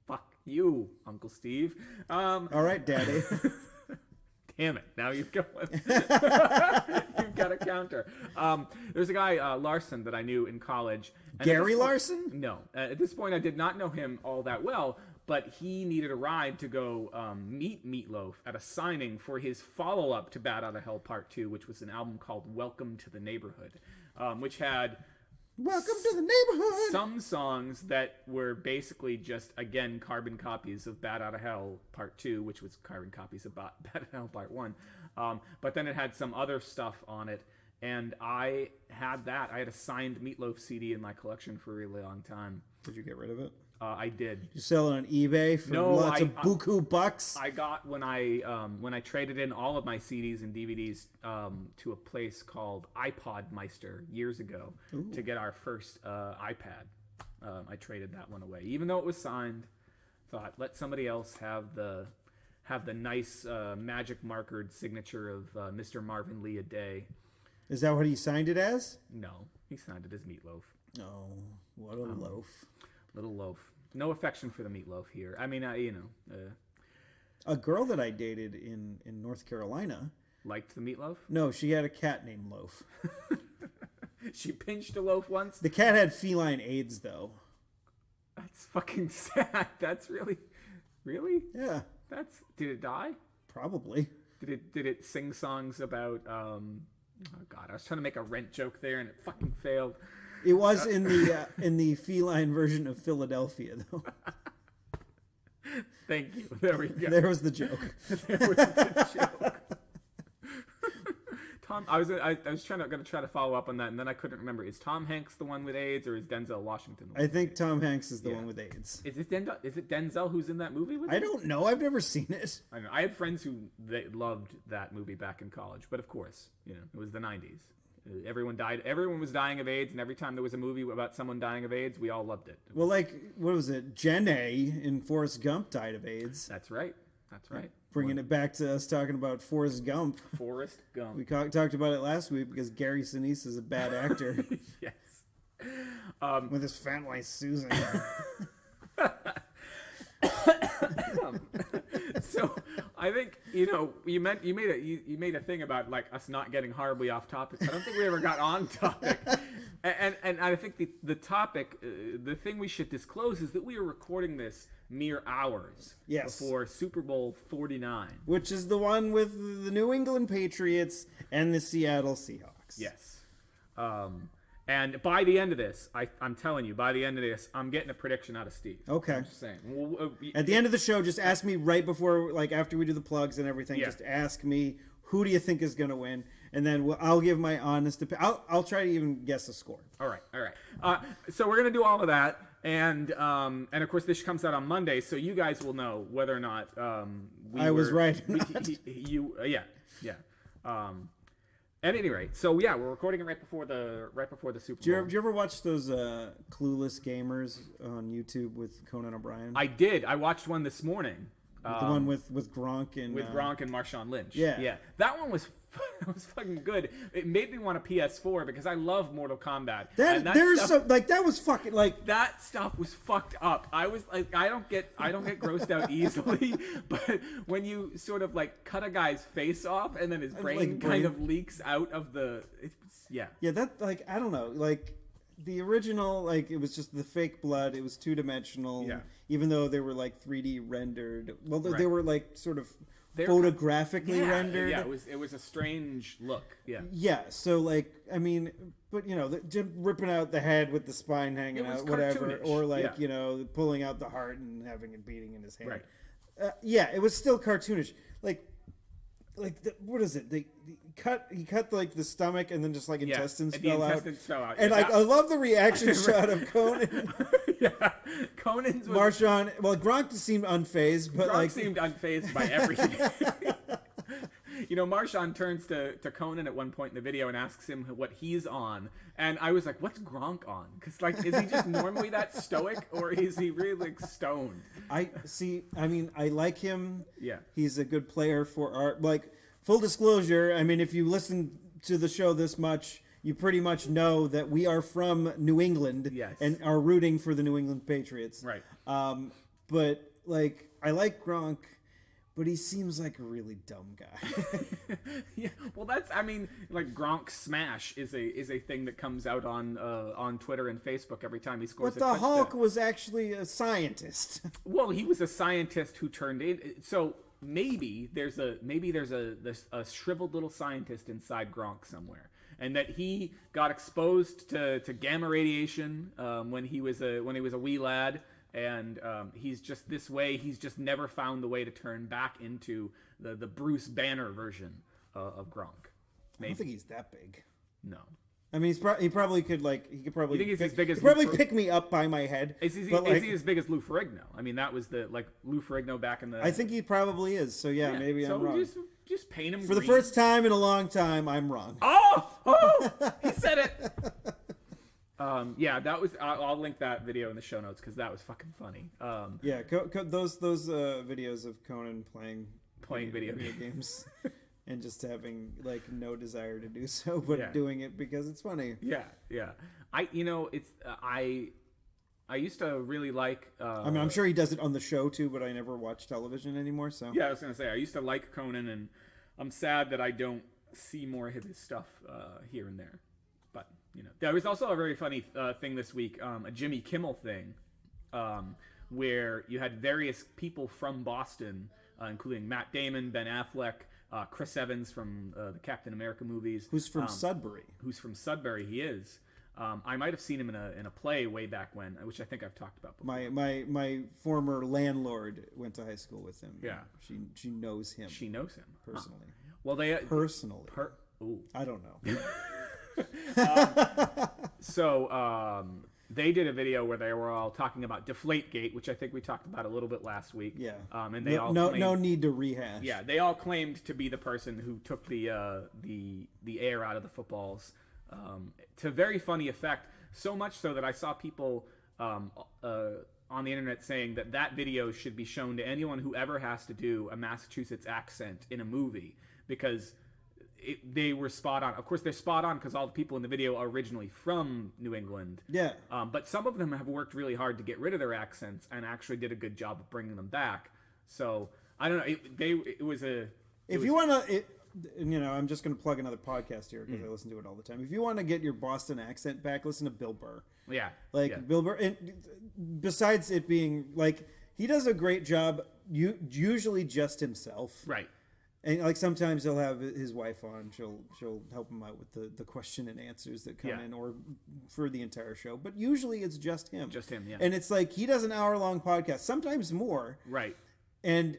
Fuck you, Uncle Steve. All right, Daddy. Damn it! Now you've got a counter. There's a guy Larson that I knew in college. Gary Larson? No. At this point, I did not know him all that well, but he needed a ride to go meet Meatloaf at a signing for his follow-up to Bad Out of Hell Part 2, which was an album called Welcome to the Neighborhood, which had Welcome to the Neighborhood! Some songs that were basically just, again, carbon copies of Bad Out of Hell Part 2, which was carbon copies of Bad Out of Hell Part 1. But then it had some other stuff on it. And I had that. I had a signed Meatloaf CD in my collection for a really long time. Did you get rid of it? I did. You sell it on eBay for lots of buku bucks? I got when I traded in all of my CDs and DVDs to a place called iPod Meister years ago to get our first iPad. I traded that one away, even though it was signed. Thought let somebody else have the nice magic markered signature of Mr. Marvin Lee a Day. Is that what he signed it as? No, he signed it as Meatloaf. Oh, what a loaf. Little loaf. No affection for the Meatloaf here. I mean, a girl that I dated in North Carolina liked the Meatloaf. No, she had a cat named Loaf. She pinched a loaf once. The cat had feline AIDS, though. That's fucking sad. That's really. Yeah. Did it die? Probably. Did it sing songs about? Oh God, I was trying to make a Rent joke there, and it fucking failed. It was in the feline version of Philadelphia, though. Thank you. There we go. There was the joke. There was the joke. Tom, I was going to try to follow up on that, and then I couldn't remember. Is Tom Hanks the one with AIDS, or is Denzel Washington? I think Tom Hanks is the one with AIDS. Is it Denzel who's in that movie with I don't know. I've never seen it. I know. I had friends who loved that movie back in college, but of course, it was the 90s. Everyone died. Everyone was dying of AIDS, and every time there was a movie about someone dying of AIDS, we all loved it. Well, like, what was it? Jenny in Forrest Gump died of AIDS. That's right. Bringing it back to us talking about Forrest Gump. Forrest Gump. We talked about it last week because Gary Sinise is a bad actor. Yes. With his family Susan. So I think you made a thing about like us not getting horribly off topic. I don't think we ever got on topic. And I think the topic, the thing we should disclose is that we are recording this mere hours before Super Bowl 49, which is the one with the New England Patriots and the Seattle Seahawks. Yes. And by the end of this, I'm telling you, by the end of this, I'm getting a prediction out of Steve. Okay. I'm just saying. At the end of the show, just ask me right before, like after we do the plugs and everything, just ask me, who do you think is going to win? And then I'll give my honest opinion. I'll try to even guess a score. All right. So we're going to do all of that. And of course, this comes out on Monday, so you guys will know whether or not I was right. At any rate, so we're recording it right before the Super Bowl. Did you ever watch those Clueless Gamers on YouTube with Conan O'Brien? I did. I watched one this morning. The one with Gronk and Gronk and Marshawn Lynch. Yeah. That one was fucking good. It made me want a PS4 because I love Mortal Kombat. That was fucking like that stuff was fucked up. I was like, I don't get grossed out easily, but when you sort of like cut a guy's face off and then his brain kind of leaks out of that like I don't know, like the original, like it was just the fake blood. It was 2-dimensional. Yeah. Even though they were like 3D rendered. Well, they were like sort of photographically rendered. Yeah, it was a strange look. Yeah. Yeah. So like, I mean, but ripping out the head with the spine hanging out, whatever, or like pulling out the heart and having it beating in his hand. Right. It was still cartoonish. What is it? He cut like the stomach and then just like intestines fell out. And I love the reaction shot of Conan. Conan's Marshawn. Well, Gronk seemed unfazed, but Gronk seemed unfazed by everything. Marshawn turns to Conan at one point in the video and asks him what he's on, and I was like, "What's Gronk on?" Because like, is he just normally that stoic, or is he really like stoned? I mean, I like him. Yeah, he's a good player for art. Like, full disclosure, I mean, if you listen to the show this much, you pretty much know that we are from New England and are rooting for the New England Patriots. Right. But like, I like Gronk, but he seems like a really dumb guy. Yeah. Well, like Gronk Smash is a thing that comes out on Twitter and Facebook every time he scores. But the Hulk was actually a scientist. Well, he was a scientist who turned in. So maybe there's a shriveled little scientist inside Gronk somewhere, and that he got exposed to gamma radiation when he was a wee lad. And he's just this way. He's just never found the way to turn back into the Bruce Banner version of Gronk. Maybe. I don't think he's that big. No. I mean, he probably could You think he's as big as pick me up by my head. Is he as big as Lou Ferrigno? I mean, that was Lou Ferrigno back in the. I think he probably is. So yeah. Maybe I'm wrong. Just paint him for green. The first time in a long time. I'm wrong. Oh, he said it. That was. I'll link that video in the show notes because that was fucking funny. Those videos of Conan playing video games and just having like no desire to do so, but doing it because it's funny. Yeah. I used to really like. I mean, I'm sure he does it on the show too, but I never watch television anymore. So yeah, I was gonna say I used to like Conan, and I'm sad that I don't see more of his stuff here and there. There was also a very funny thing this week, a Jimmy Kimmel thing, where you had various people from Boston, including Matt Damon, Ben Affleck, Chris Evans from the Captain America movies. Who's from Sudbury. He is. I might have seen him in a play way back when, which I think I've talked about before. My former landlord went to high school with him. Yeah. She knows him. She knows him. Personally. Huh. Well, they... Personally. Ooh. I don't know. They did a video where they were all talking about Deflategate, which I think we talked about a little bit last week. Yeah. And they no need to rehash. Yeah, they all claimed to be the person who took the air out of the footballs, to very funny effect. So much so that I saw people on the internet saying that video should be shown to anyone who ever has to do a Massachusetts accent in a movie because. They were spot on. Of course, they're spot on because all the people in the video are originally from New England. Yeah. But some of them have worked really hard to get rid of their accents and actually did a good job of bringing them back. So I don't know. It was a. If you want to, I'm just going to plug another podcast here because I listen to it all the time. If you want to get your Boston accent back, listen to Bill Burr. Yeah. Bill Burr, and besides it being like, he does a great job, usually just himself. Right. And like sometimes he'll have his wife on. She'll help him out with the question and answers that come in, or for the entire show. But usually it's just him. Just him, yeah. And it's like he does an hour-long podcast, sometimes more. Right. And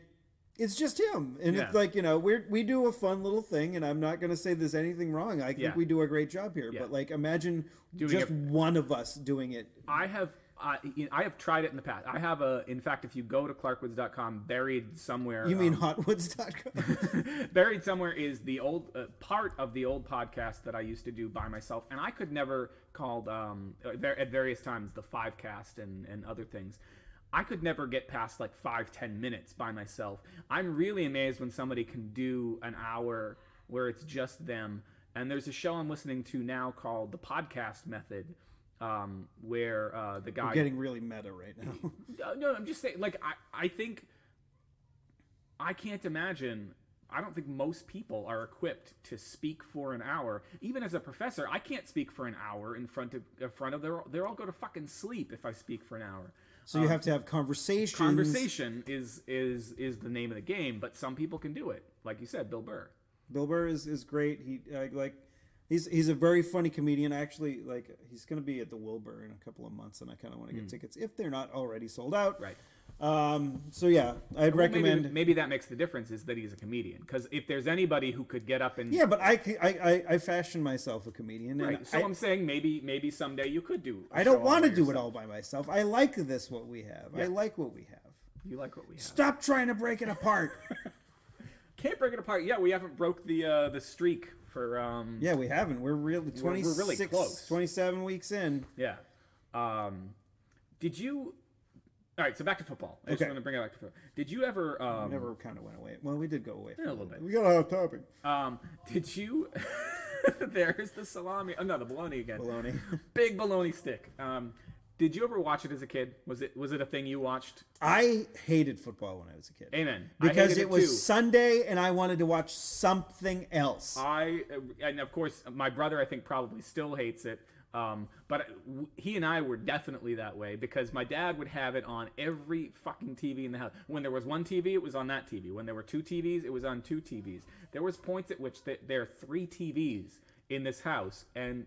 it's just him. And it's like, we do a fun little thing, and I'm not going to say there's anything wrong. I think we do a great job here. Yeah. But like, imagine one of us doing it. I have tried it in the past. I have in fact, if you go to clarkwoods.com, buried somewhere. You mean hotwoods.com? Buried somewhere is the old part of the old podcast that I used to do by myself. And I could never called at various times the 5cast and other things. I could never get past like 5-10 minutes by myself. I'm really amazed when somebody can do an hour where it's just them. And there's a show I'm listening to now called The Podcast Method, where the guy... We're getting really meta right now. No, I'm just saying, like, I think... I can't imagine... I don't think most people are equipped to speak for an hour. Even as a professor, I can't speak for an hour in front of they'll all go to fucking sleep if I speak for an hour. So you have to have conversations. Conversation is the name of the game, but some people can do it. Like you said, Bill Burr. Bill Burr is great. He's a very funny comedian. Actually, he's going to be at the Wilbur in a couple of months, and I kind of want to get tickets if they're not already sold out. Right. So yeah, I'd recommend. Maybe that makes the difference is that he's a comedian. Because if there's anybody who could get up and but I fashion myself a comedian. Right. So I'm saying maybe someday you could do. I don't want to do it all by myself. I like what we have. Yeah. I like what we have. You like what we have. Stop trying to break it apart. Can't break it apart. Yeah, we haven't broke the streak for. Yeah, we haven't. We're really 26, we're really close. 27 weeks in. Yeah. Did you? All right, so back to football. I just want to bring it back to football. Did you ever... never kind of went away. Well, we did go away. A little bit. We got off topic. Did you... There's the salami. Oh, no, the bologna again. Bologna. Big bologna stick. Did you ever watch it as a kid? Was it a thing you watched? I hated football when I was a kid. Amen. Because it was Sunday and I wanted to watch something else. And of course, my brother, I think, probably still hates it. But he and I were definitely that way because my dad would have it on every fucking TV in the house. When there was one TV, it was on that TV. When there were two TVs, it was on two TVs. There was points at which there are three TVs in this house, and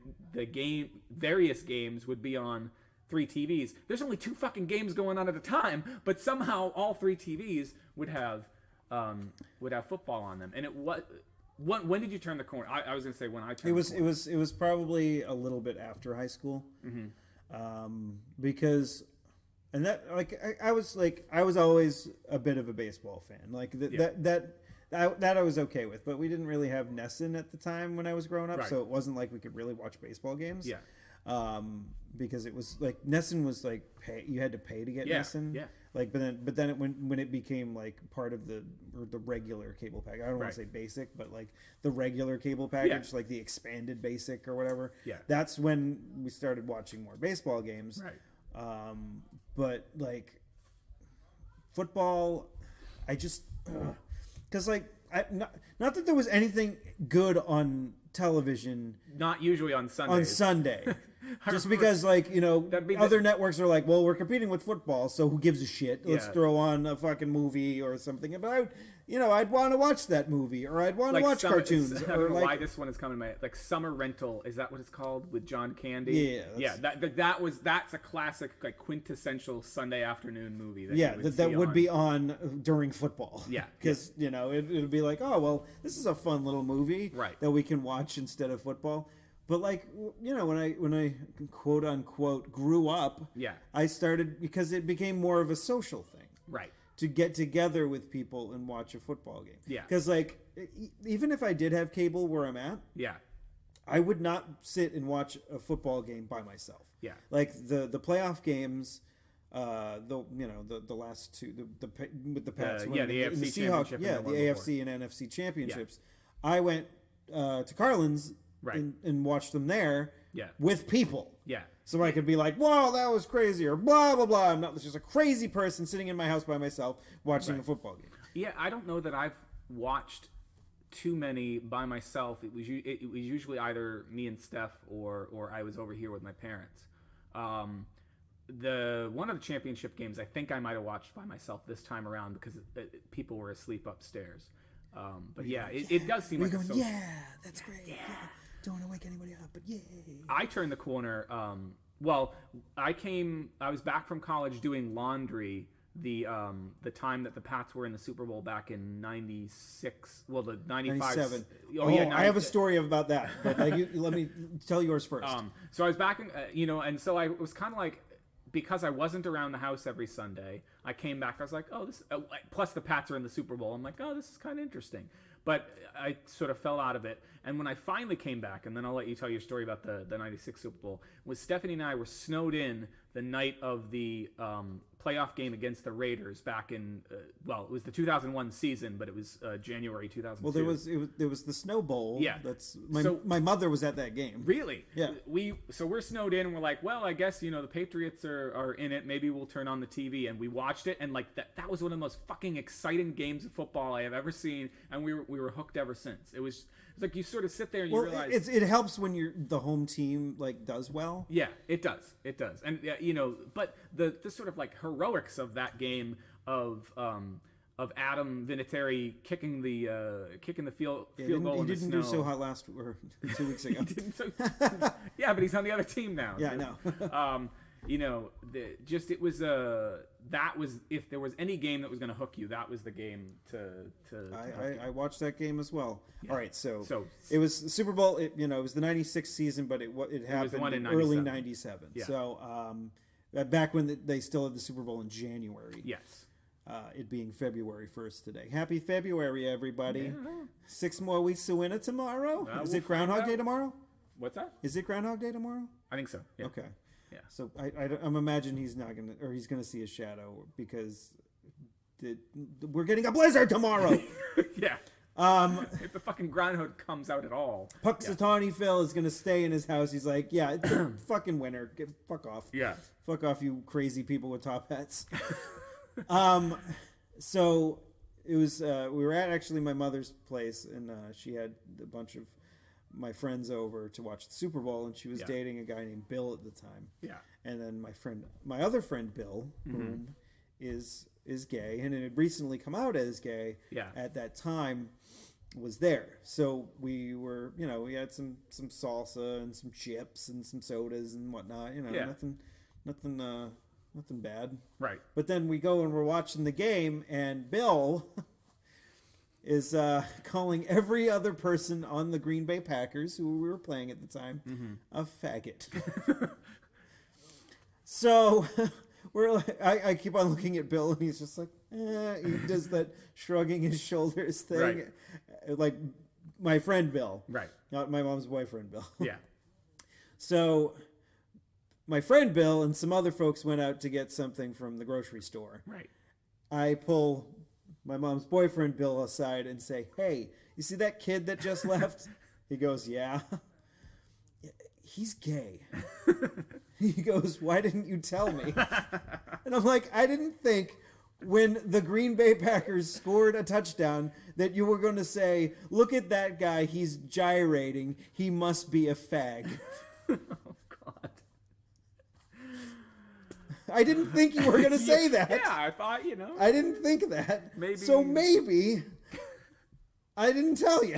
various games would be on three TVs. There's only two fucking games going on at a time, but somehow all three TVs would have football on them, and it was. When did you turn the corner? I was gonna say when I turned. It was probably a little bit after high school, because, and that I was always a bit of a baseball fan. That I was okay with, but we didn't really have Nesson at the time when I was growing up, so it wasn't like we could really watch baseball games. Yeah. Because it was like Nesson was like you had to pay to get Nesson. Yeah. But then when it became like part of the regular cable package, I don't want to say basic, but like the regular cable package, like the expanded basic or whatever. Yeah. That's when we started watching more baseball games. Right. But like football, I just because not that there was anything good on television. Not usually on Sundays. On Sunday. Just because, other networks are like, well, we're competing with football, so who gives a shit? Let's throw on a fucking movie or something about, I'd want to watch that movie, or I'd want to watch cartoons. I don't know why this one is coming to my like Summer Rental. Is that what it's called with John Candy? Yeah. That's a classic, like quintessential Sunday afternoon movie. That would be on during football. Yeah, because it would be like, oh well, this is a fun little movie that we can watch instead of football. But when I quote unquote grew up, I started because it became more of a social thing, right? To get together with people and watch a football game. Yeah. Because even if I did have cable where I'm at, I would not sit and watch a football game by myself. Yeah. Like the playoff games, the last two, with the Pats, the AFC the Seahawks, championship, the AFC and NFC championships. I went to Carlin's. Right. And watched them there, Yeah. with people. Yeah. So I could be like, whoa, that was crazy, or blah, blah, blah. I'm not just a crazy person sitting in my house by myself watching a football game. Yeah, I don't know that I've watched too many by myself. It was usually either me and Steph or I was over here with my parents. One of the championship games I think I might have watched by myself this time around because people were asleep upstairs. But yeah, it does seem like going, yeah, that's great. Yeah. Don't want to wake anybody up, but yay. I turned the corner. I was back from college doing laundry the time that the Pats were in the Super Bowl back in '96. Well, the '95. 97. Oh yeah, I have a story about that. But let me tell yours first. So I was back in, and so I was kind of like, because I wasn't around the house every Sunday, I came back. I was like, oh, this. Plus, the Pats are in the Super Bowl. I'm like, oh, this is kind of interesting. But I sort of fell out of it. And when I finally came back, and then I'll let you tell your story about the '96 Super Bowl, was Stephanie and I were snowed in the night of the playoff game against the Raiders back in, it was the 2001 season, but it was January 2002. Well, there was the Snow Bowl. Yeah. My mother was at that game. Really? Yeah. So we're snowed in, and we're like, well, I guess, the Patriots are in it. Maybe we'll turn on the TV. And we watched it, and like that was one of the most fucking exciting games of football I have ever seen, and we were hooked ever since. It was like you sort of sit there and you realize it helps when the home team does well. Yeah, it does, and but the sort of like heroics of that game of Adam Vinatieri kicking the field goal in the snow. He didn't do so hot 2 weeks ago. Yeah, but he's on the other team now. Yeah, I know. That was if there was any game that was going to hook you, that was the game to I watched that game as well. Yeah. All right, so it was the Super Bowl. It was the '96 season, but it happened in early '97. Yeah. So back when they still had the Super Bowl in January. Yes. It being February 1st today. Happy February, everybody! Yeah. 6 more weeks to winter tomorrow. Is it we'll Groundhog Day tomorrow? What's that? Is it Groundhog Day tomorrow? I think so. Yeah. Okay. Yeah. So I'm imagining he's gonna see a shadow because we're getting a blizzard tomorrow. Yeah. If the fucking groundhog comes out at all. Puxatawny Phil is gonna stay in his house. He's like, yeah, it's a fucking winter. Fuck off. Yeah. Fuck off, you crazy people with top hats. So it was we were at actually my mother's place, and she had a bunch of my friends over to watch the Super Bowl, and she was dating a guy named Bill at the time. Yeah. And then my other friend Bill, whom is gay, and it had recently come out as gay. Yeah. At that time, was there. So we were, we had some salsa and some chips and some sodas and whatnot. Nothing bad. Right. But then we go and we're watching the game, and Bill is calling every other person on the Green Bay Packers, who we were playing at the time, a faggot. So I keep on looking at Bill, and he's just like, he does that shrugging his shoulders thing. Right. Like my friend Bill. Right. Not my mom's boyfriend Bill. Yeah. So my friend Bill and some other folks went out to get something from the grocery store. Right. I pull my mom's boyfriend Bill aside and say, hey, you see that kid that just left? He goes, yeah. He's gay. He goes, why didn't you tell me? And I'm like, I didn't think when the Green Bay Packers scored a touchdown that you were going to say, look at that guy, he's gyrating, he must be a fag. Oh, God. I didn't think you were going to say that. Yeah, I thought, I didn't think that. Maybe. So maybe I didn't tell you.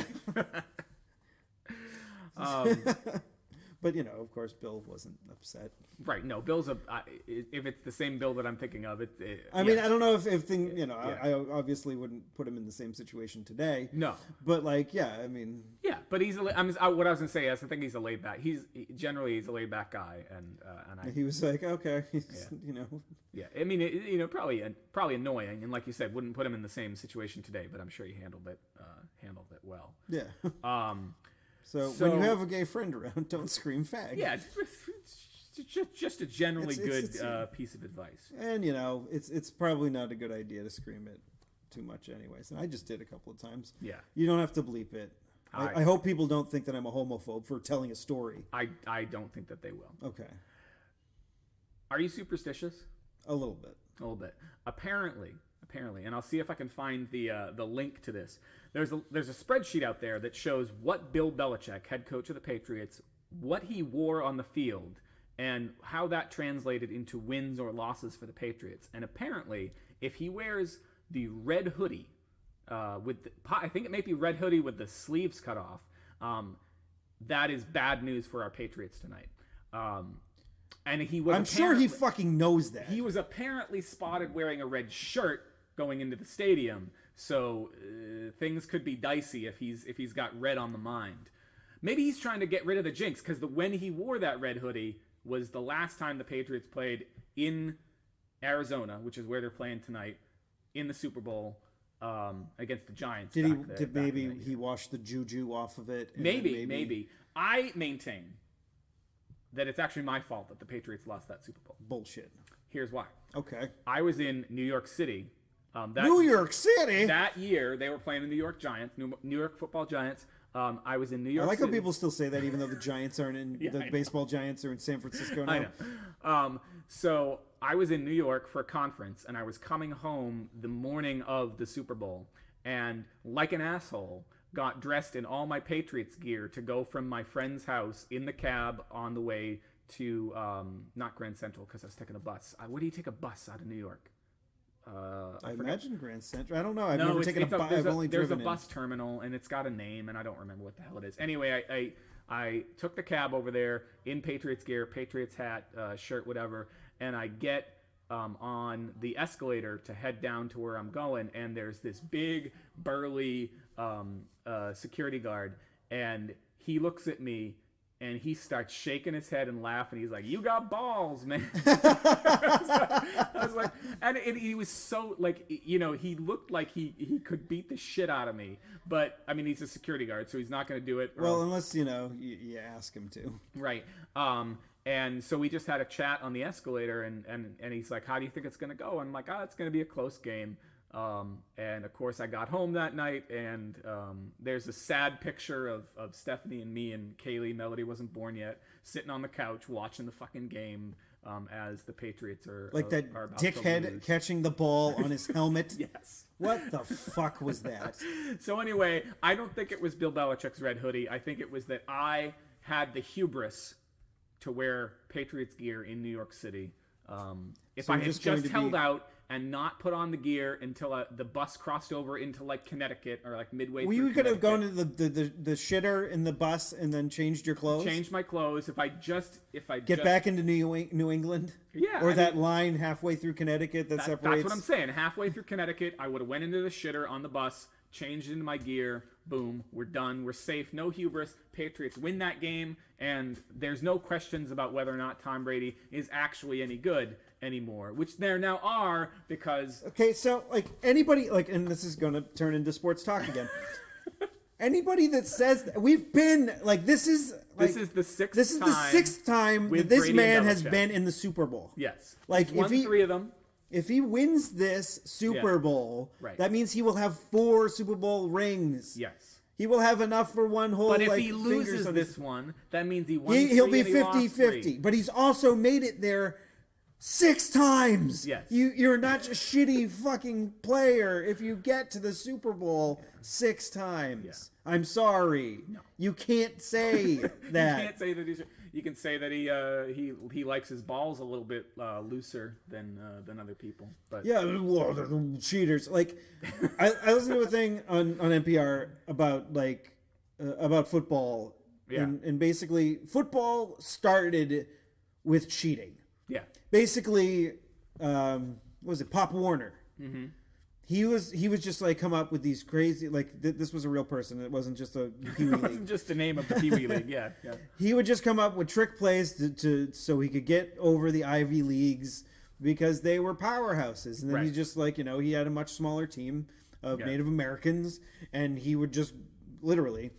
But, of course, Bill wasn't upset. Right. No, Bill's if it's the same Bill that I'm thinking of, I mean, I don't know if I obviously wouldn't put him in the same situation today. No. But, I mean. Yeah, but he's what I was going to say is I think he's a laid back. He's a laid back guy. And he was like, okay, Yeah, I mean, probably annoying. And like you said, wouldn't put him in the same situation today, but I'm sure he handled it well. Yeah. So when you have a gay friend around, don't scream fag. Yeah, just a generally good piece of advice. And it's probably not a good idea to scream it too much, anyways. And I just did a couple of times. Yeah, you don't have to bleep it. I hope people don't think that I'm a homophobe for telling a story. I don't think that they will. Okay. Are you superstitious? A little bit. A little bit. Apparently, and I'll see if I can find the link to this. There's a spreadsheet out there that shows what Bill Belichick, head coach of the Patriots, what he wore on the field and how that translated into wins or losses for the Patriots. And apparently, if he wears the red hoodie, I think it may be red hoodie with the sleeves cut off, that is bad news for our Patriots tonight. And I'm sure he fucking knows that. He was apparently spotted wearing a red shirt going into the stadium, so things could be dicey if he's got red on the mind. Maybe he's trying to get rid of the jinx, because when he wore that red hoodie was the last time the Patriots played in Arizona, which is where they're playing tonight, in the Super Bowl against the Giants. Did maybe he washed the juju off of it? Maybe. I maintain that it's actually my fault that the Patriots lost that Super Bowl. Bullshit. Here's why. Okay. I was in New York City. New York City? That year, they were playing the New York Giants, New York Football Giants. I was in New York City. I like how people still say that, even though the Giants aren't in the baseball Giants are in San Francisco now. I know. So I was in New York for a conference, and I was coming home the morning of the Super Bowl, and like an asshole, got dressed in all my Patriots gear to go from my friend's house in the cab on the way to not Grand Central, because I was taking a bus. Where do you take a bus out of New York? I imagine Grand Central. I don't know. I've never taken a bus. I've only driven in. There's a bus terminal, and it's got a name, and I don't remember what the hell it is. Anyway, I took the cab over there in Patriots gear, Patriots hat, shirt, whatever, and I get on the escalator to head down to where I'm going, and there's this big, burly security guard, and he looks at me, and he starts shaking his head and laughing. He's like, "You got balls, man." I was like, and he was so, like, he looked like he could beat the shit out of me. But, I mean, he's a security guard, so he's not going to do it. Well, unless, you ask him to. Right. And so we just had a chat on the escalator, and he's like, "How do you think it's going to go?" And I'm like, "It's going to be a close game." And of course I got home that night, and there's a sad picture of Stephanie and me, and Kaylee, Melody wasn't born yet, sitting on the couch watching the fucking game as the Patriots are that are about dickhead catching the ball on his helmet. Yes. What the fuck was that? So anyway, I don't think it was Bill Belichick's red hoodie. I think it was that I had the hubris to wear Patriots gear in New York City. If I had just held out and not put on the gear until the bus crossed over into like Connecticut or like midway. Well, you could have gone to the shitter in the bus and then changed your clothes. Changed my clothes. If I get back into New England. Yeah. Or that line halfway through Connecticut that separates. That's what I'm saying. Halfway through Connecticut, I would have went into the shitter on the bus, changed into my gear. Boom, we're done. We're safe. No hubris. Patriots win that game, and there's no questions about whether or not Tom Brady is actually any good anymore, which there now are, because... Okay, so, like, anybody, like, and this is going to turn into sports talk again. Anybody that says... We've been, like, this is the sixth time that this man has been in the Super Bowl. Yes. Like, He's won 3 of them. If he wins this Super Bowl, that means he will have 4 Super Bowl rings. Yes. He will have enough for one whole, but if he loses this one, that means he won. He'll be 50-50. But he's also made it there 6 times. Yes. You're not a shitty fucking player if you get to the Super Bowl 6 times. Yeah. I'm sorry. No. You can't say that. You can't say that you can say that he likes his balls a little bit looser than other people. But yeah, well, they're cheaters. Like, I listened to a thing on NPR about football, and basically football started with cheating. Yeah, basically, what was it? Pop Warner. Mm-hmm. He was just like come up with these crazy, like this was a real person. It wasn't just a Pee Wee League. It wasn't just the name of the Pee Wee League. Yeah. He would just come up with trick plays to so he could get over the Ivy Leagues because they were powerhouses. And then he just like, he had a much smaller team of Native Americans, and he would just literally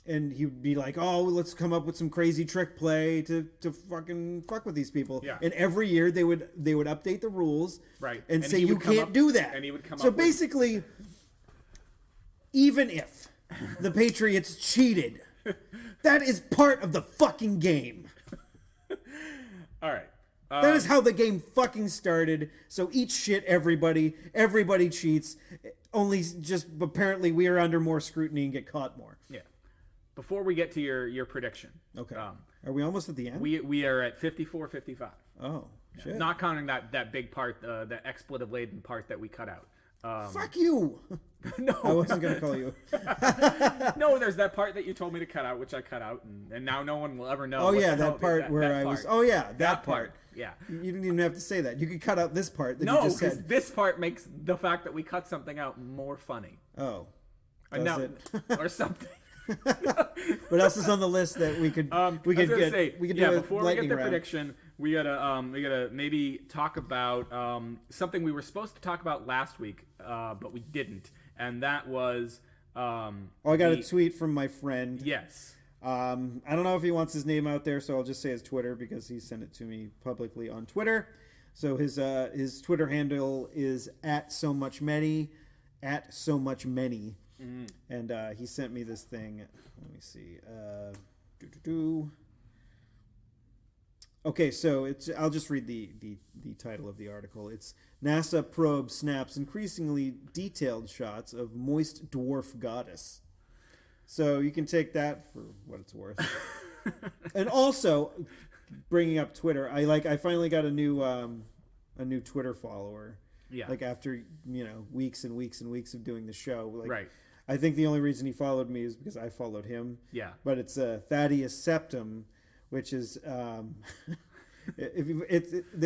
and he would be like, "Oh, let's come up with some crazy trick play to fucking fuck with these people." Yeah. And every year they would update the rules, right? And say you can't do that. And he would come. So basically, even if The Patriots cheated. That is part of the fucking game. All right. That is how the game fucking started. So eat shit, everybody. Everybody cheats. Only just apparently we are under more scrutiny and get caught more. Yeah. Before we get to your prediction. Okay. Are we almost at the end? We are at 54-55. Oh, shit. Not counting that big part, the expletive-laden part that we cut out. Fuck you! No. I wasn't going to call you. No, there's that part that you told me to cut out, which I cut out, and now no one will ever know. Oh, yeah, that part where I was... Oh, yeah, that part. Yeah. You didn't even have to say that. You could cut out this part that you just said. No, because this part makes the fact that we cut something out more funny. Oh. Does it? Or something. What else is on the list that we could we could do before we get the prediction, we gotta maybe talk about something we were supposed to talk about last week, but we didn't, and that was I got a tweet from my friend. Yes. I don't know if he wants his name out there, so I'll just say his Twitter because he sent it to me publicly on Twitter. So his Twitter handle is @SoMuchMany, @SoMuchMany. And he sent me this thing. Let me see. Okay, so I'll just read the title of the article. It's NASA probe snaps increasingly detailed shots of moist dwarf goddess. So you can take that for what it's worth. And also, bringing up Twitter, I finally got a new Twitter follower. Yeah. Like after weeks and weeks and weeks of doing the show. Like, right. I think the only reason he followed me is because I followed him. Yeah. But it's Thaddeus Septum, which is there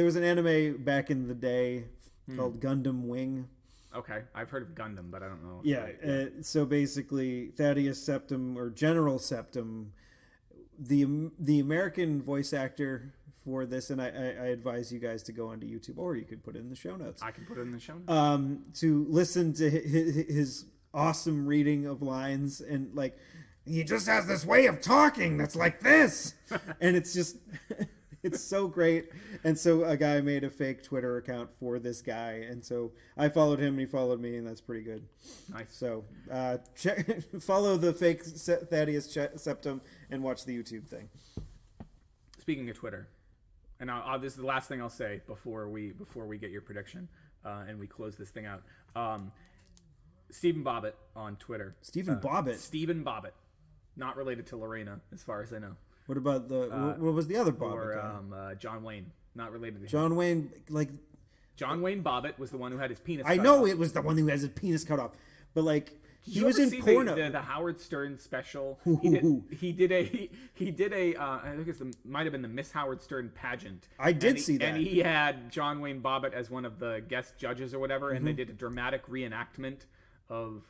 was an anime back in the day called Gundam Wing. Okay, I've heard of Gundam, but I don't know. Yeah. So basically, Thaddeus Septum or General Septum, the American voice actor for this, and I advise you guys to go onto YouTube, or you could put it in the show notes. I can put it in the show notes. To listen to his awesome reading of lines, and like he just has this way of talking that's like this, and it's just it's so great. And so a guy made a fake Twitter account for this guy, and so I followed him and he followed me, and that's pretty good. Nice. So follow the fake Thaddeus Septum and watch the YouTube thing. Speaking of Twitter, and this is the last thing I'll say before we get your prediction and we close this thing out. Stephen Bobbitt on Twitter. Stephen Bobbitt, not related to Lorena, as far as I know. What about what was the other Bobbitt guy? John Wayne, not related to John him. Wayne. Like John Wayne Bobbitt was the one who had his penis. I know it was the one who has his penis cut off, but like he was in porno. The Howard Stern special. He did a I think it might have been the Miss Howard Stern pageant. I did see that, and he had John Wayne Bobbitt as one of the guest judges or whatever, and they did a dramatic reenactment of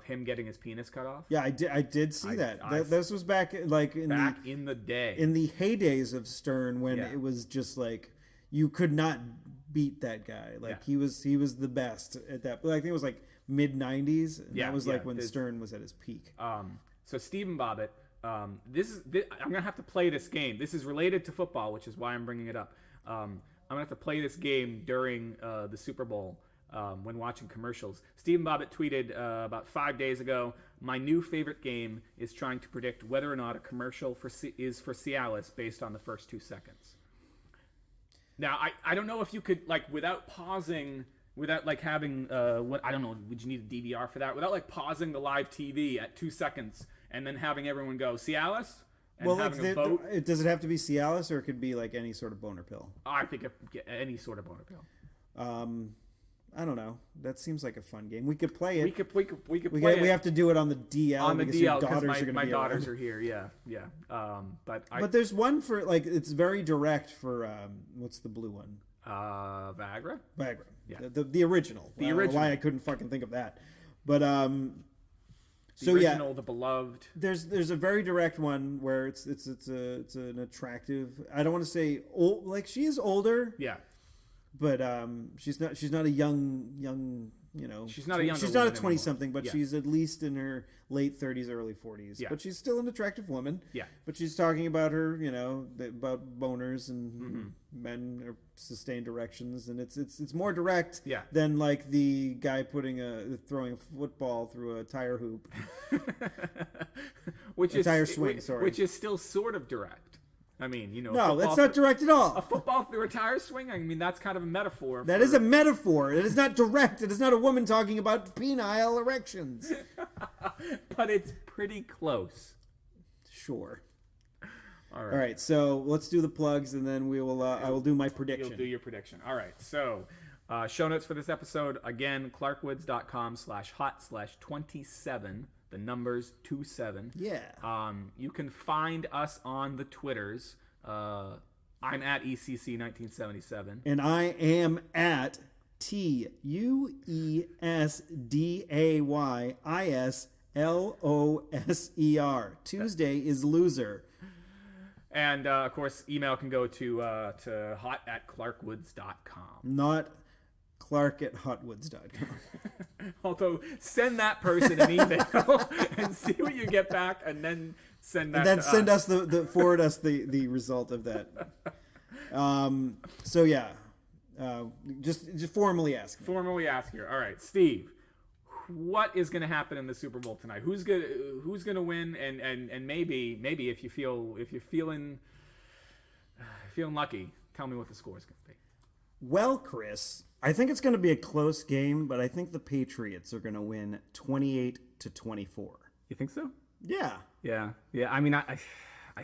him getting his penis cut off. Yeah, I did see that. This was back in the day, in the heydays of Stern, when it was just like you could not beat that guy. Like he was the best at that. I think it was like mid '90s. And that was like when Stern was at his peak. So Stephen Bobbitt. I'm gonna have to play this game. This is related to football, which is why I'm bringing it up. I'm gonna have to play this game during the Super Bowl. When watching commercials. Stephen Bobbitt tweeted about 5 days ago, "My new favorite game is trying to predict whether or not a commercial is for Cialis based on the first 2 seconds." Now, I don't know if you could, like, without pausing, without, like, having, I don't know, would you need a DVR for that? Without, like, pausing the live TV at 2 seconds and then having everyone go, Cialis? And having a vote? Does it have to be Cialis, or it could be, like, any sort of boner pill? I think any sort of boner pill. I don't know. That seems like a fun game. We could play it. We could play it. We have to do it on the DL. On the DL because my daughters are here. Yeah. But there's one for, like, it's very direct for what's the blue one? Viagra. Yeah. The original. The original. Why I couldn't fucking think of that. But the original, the beloved. There's a very direct one where it's an attractive. I don't want to say old. Like, she is older. Yeah. But she's not a young she's not a younger she's not a woman 20-something, but Yeah. she's at least in her late 30s, early 40s. Yeah. But she's still an attractive woman. Yeah. But she's talking about her, about boners and men or sustained erections, and it's more direct Yeah. than like the guy throwing a football through a tire hoop. Tire swing, sorry. Which is still sort of direct. I mean, No, that's not direct at all. A football through a tire swing? I mean, that's kind of a metaphor. That is a metaphor. It is not direct. It is not a woman talking about penile erections. But it's pretty close. Sure. All All right, so let's do the plugs, and then we will. I will do my prediction. You'll do your prediction. All right, so show notes for this episode, again, clarkwoods.com/hot/27. The numbers 27. Yeah. You can find us on the Twitters. I'm at ECC1977. And I am at TUESDAYISLOSER. Tuesday is loser. And, of course, email can go to hot@clarkwoods.com. Not Clark@hotwoods.com. Although, send that person an email and see what you get back, and then send that. And then to send us forward us the result of that. So yeah, just formally ask. Formally ask here. All right, Steve, what is going to happen in the Super Bowl tonight? Who's gonna win? And maybe if you're feeling lucky, tell me what the score is going to be. Well, Chris, I think it's going to be a close game, but I think the Patriots are going to win 28-24. You think so? Yeah. Yeah. I mean, I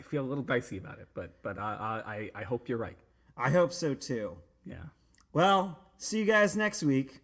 feel a little dicey about it, but I hope you're right. I hope so too. Yeah. Well, see you guys next week.